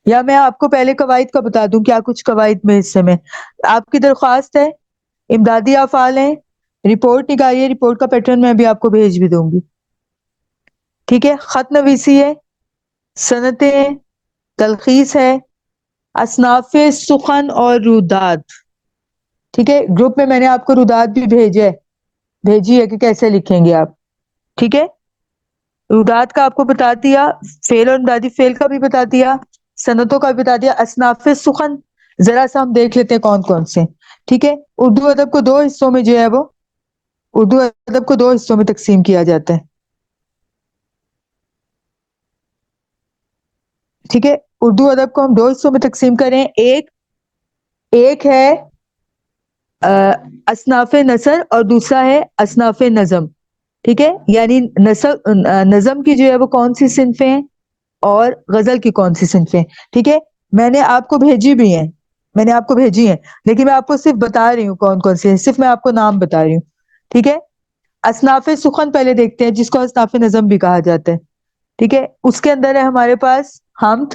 یا میں آپ کو پہلے قواعد کا بتا دوں کیا کچھ قواعد میں حصے میں. آپ کی درخواست ہے، امدادی افعال ہیں، رپورٹ نکالیے. رپورٹ کا پیٹرن میں بھی آپ کو بھیج بھی دوں گی. ٹھیک ہے، خط نویسی ہے، صنعتیں ہیں، تلخیص ہے، اصناف سخن اور روداد. ٹھیک ہے، گروپ میں نے آپ کو روداد بھی بھیجی ہے کہ کیسے لکھیں گے آپ. ٹھیک ہے، روداد کا آپ کو بتا دیا، فعل اور امدادی فعل کا بھی بتا دیا، صنعتوں کا بھی بتا دیا. اصناف سخن ذرا سا ہم دیکھ لیتے ہیں کون کون سے. ٹھیک ہے، اردو ادب کو 2 حصوں میں جو ہے وہ اردو ادب کو 2 حصوں میں تقسیم کیا جاتا ہے. ٹھیک ہے، اردو ادب کو ہم 2 حصوں میں تقسیم کریں. ایک ہے اصناف نثر، اور دوسرا ہے اصناف نظم. ٹھیک ہے، یعنی نظم کی جو ہے وہ کون سی صنفیں ہیں اور غزل کی کون سی صنفیں. ٹھیک ہے، میں نے آپ کو بھیجی بھی ہیں، لیکن میں آپ کو صرف بتا رہی ہوں کون کون سے ہیں، صرف میں آپ کو نام بتا رہی ہوں. ٹھیک ہے، اصناف سخن پہلے دیکھتے ہیں، جس کو اصناف نظم بھی کہا جاتا ہے. ٹھیک ہے، اس کے اندر ہے ہمارے پاس حمد،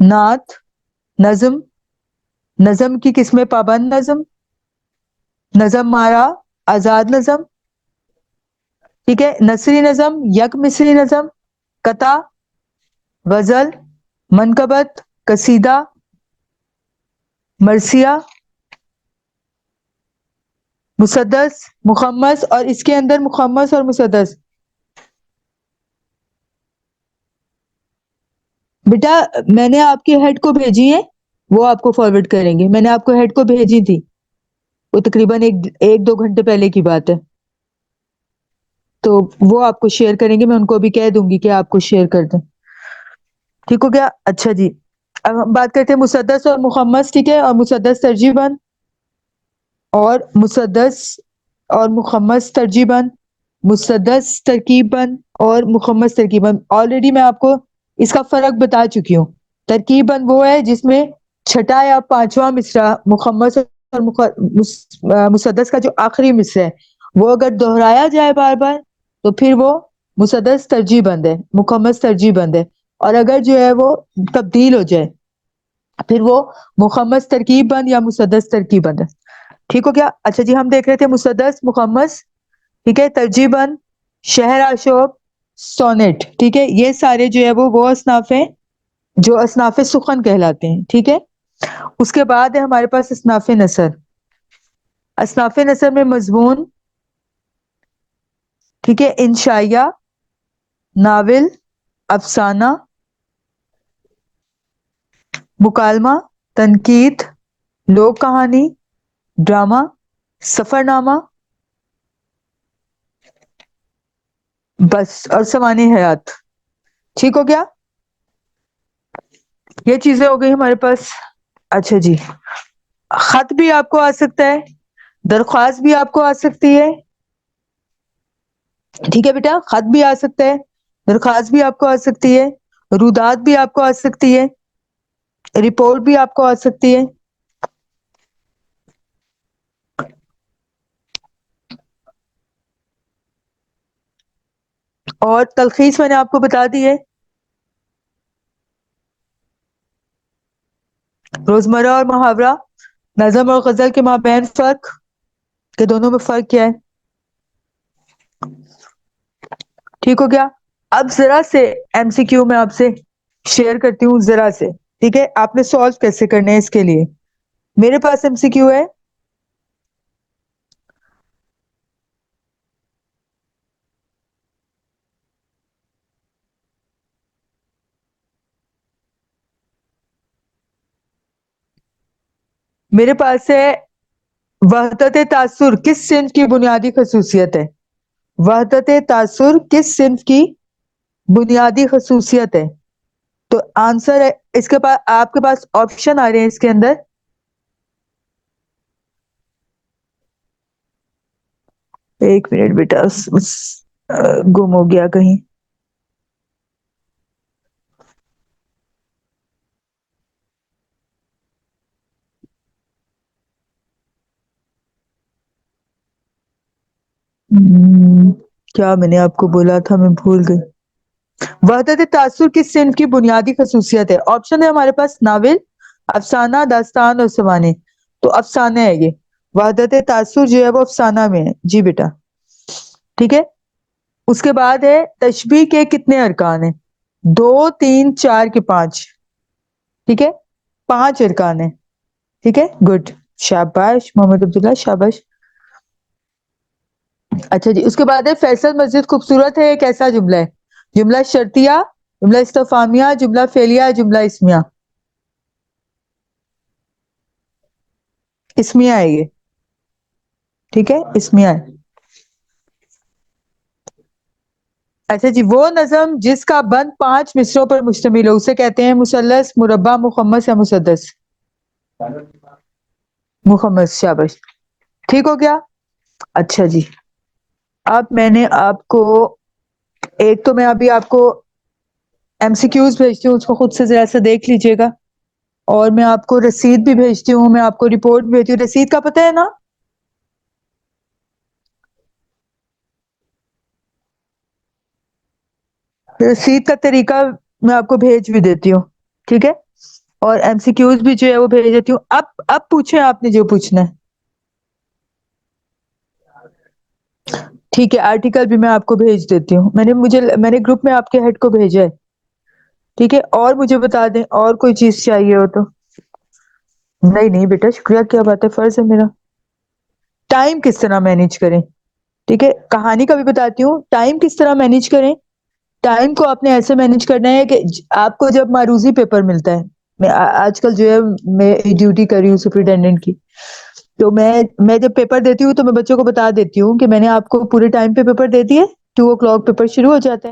نعت، نظم، نظم کی قسمیں پابند نظم، نظم مارا، آزاد نظم. ٹھیک ہے، نثری نظم، یک مصری نظم، قطع، غزل، منقبت، قصیدہ، مرثیہ، مسدس، مخمس. اور اس کے اندر مخمس اور مسدس بیٹا میں نے آپ کے ہیڈ کو بھیجی ہے، وہ آپ کو فارورڈ کریں گے. میں نے آپ کو ہیڈ کو بھیجی تھی، وہ تقریباً 1-2 گھنٹے پہلے کی بات ہے، تو وہ آپ کو شیئر کریں گے. میں ان کو بھی کہہ دوں گی کہ آپ کو شیئر کر دیں. ٹھیک ہو گیا؟ اچھا جی، اب ہم بات کرتے ہیں مسدس اور مخمس. ٹھیک ہے، اور مسدس ترجیح بند، اور مسدس اور مخمس ترجیح بند، مسدس ترکیب بند اور مخمس ترکیب بند. آلریڈی میں آپ کو اس کا فرق بتا چکی ہوں. ترکیب بند وہ ہے جس میں چھٹا یا 5واں مصرع مخمس اور مسدس کا جو آخری مصرع ہے وہ اگر دہرایا جائے بار بار تو پھر وہ مسدس ترجیح بند ہے، مخمس ترجیح بند ہے. اور اگر جو ہے وہ تبدیل ہو جائے پھر وہ مخمس ترکیب بند یا مسدس ترکیب بند ہے. ٹھیک ہو گیا؟ اچھا جی، ہم دیکھ رہے تھے مسدس، مخمس، ٹھیک ہے، ترجیح بند، شہر آشوب، سونیٹ. ٹھیک ہے، یہ سارے جو ہے وہ اصناف ہیں جو اصناف سخن کہلاتے ہیں. ٹھیک ہے، اس کے بعد ہے ہمارے پاس اصناف نثر. اصناف نثر میں مضمون، ٹھیک ہے، انشائیہ، ناول، افسانہ، مکالمہ، تنقید، لوک کہانی، ڈرامہ، سفر نامہ، بس، اور سوانح حیات. ٹھیک ہو گیا؟ یہ چیزیں ہو گئی ہمارے پاس. اچھا جی، خط بھی آپ کو آ سکتا ہے، درخواست بھی آپ کو آ سکتی ہے. ٹھیک ہے بیٹا، خط بھی آ سکتا ہے، درخواست بھی آپ کو آ سکتی ہے، رودات بھی آپ کو آ سکتی ہے، رپورٹ بھی آپ کو آ سکتی ہے. اور تلخیص میں نے آپ کو بتا دی ہے. روزمرہ اور محاورہ، نظم اور غزل کے مابین فرق، کہ دونوں میں فرق کیا ہے. ٹھیک ہو گیا؟ اب ذرا سے ایم سی کیو میں آپ سے شیئر کرتی ہوں ذرا سے. ٹھیک ہے، آپ نے سالو کیسے کرنے ہیں اس کے لیے. میرے پاس ایم سی کیو ہے. میرے پاس ہے وحدت تاثر کس صنف کی بنیادی خصوصیت ہے. وحدت تاثر کس صنف کی بنیادی خصوصیت ہے. تو آنسر ہے اس کے پاس، آپ کے پاس آپشن آ رہے ہیں اس کے اندر. ایک منٹ بیٹا، گم ہو گیا کہیں. کیا میں نے آپ کو بولا تھا، میں بھول گئی. وحدت تاثر کس صنف کی بنیادی خصوصیت ہے. آپشن ہے ہمارے پاس ناول، افسانہ، داستان اور سوانے. تو افسانہ ہے یہ. وحدت تاثر جو ہے وہ افسانہ میں ہے. جی بیٹا، ٹھیک ہے. اس کے بعد ہے تشبیہ کے کتنے ارکان ہیں. 2، 3، 4 کے 5. ٹھیک ہے، 5 ارکان ہیں. ٹھیک ہے، گڈ، شاباش محمد عبداللہ، شاباش. اچھا جی، اس کے بعد ہے فیصل مسجد خوبصورت ہے، ایک ایسا جملہ ہے. جملہ شرطیہ، جملہ استفہامیہ، جملہ فعلیہ، جملہ اسمیہ. اسمیہ ہے یہ. ٹھیک ہے، اسمیہ ہے. اچھا جی، وہ نظم جس کا بند 5 مصروں پر مشتمل ہو اسے کہتے ہیں مثلث، مربع، مخمس یا مسدس. مخمس، شاباش. ٹھیک ہو گیا. اچھا جی، اب میں نے آپ کو ایک تو میں ابھی آپ کو ایم سی کیوز بھیجتی ہوں، اس کو خود سے ذرا سا دیکھ لیجئے گا. اور میں آپ کو رسید بھی بھیجتی ہوں، میں آپ کو رپورٹ بھیجتی ہوں. رسید کا پتہ ہے نا؟ رسید کا طریقہ میں آپ کو بھیج بھی دیتی ہوں. ٹھیک ہے، اور ایم سی کیوز بھی جو ہے وہ بھیج دیتی ہوں. اب پوچھیں آپ نے جو پوچھنا ہے. ٹھیک ہے، آرٹیکل بھی میں آپ کو بھیج دیتی ہوں. میں نے گروپ میں آپ کے ہیڈ کو بھیجا ہے. ٹھیک ہے، اور مجھے بتا دیں اور کوئی چیز چاہیے ہو تو. نہیں نہیں بیٹا، شکریہ کیا بات ہے، فرض ہے میرا. ٹائم کس طرح مینیج کریں. ٹھیک ہے، کہانی کا بھی بتاتی ہوں. ٹائم کس طرح مینیج کریں. ٹائم کو آپ نے ایسے مینیج کرنا ہے کہ آپ کو جب معروضی پیپر ملتا ہے، میں آج کل جو ہے میں ڈیوٹی کر رہی ہوں سپرنٹینڈنٹ کی، تو میں جب پیپر دیتی ہوں تو میں بچوں کو بتا دیتی ہوں کہ میں نے آپ کو پورے ٹائم پہ پیپر دے دیے. 2 o'clock پیپر شروع ہو جاتا ہے.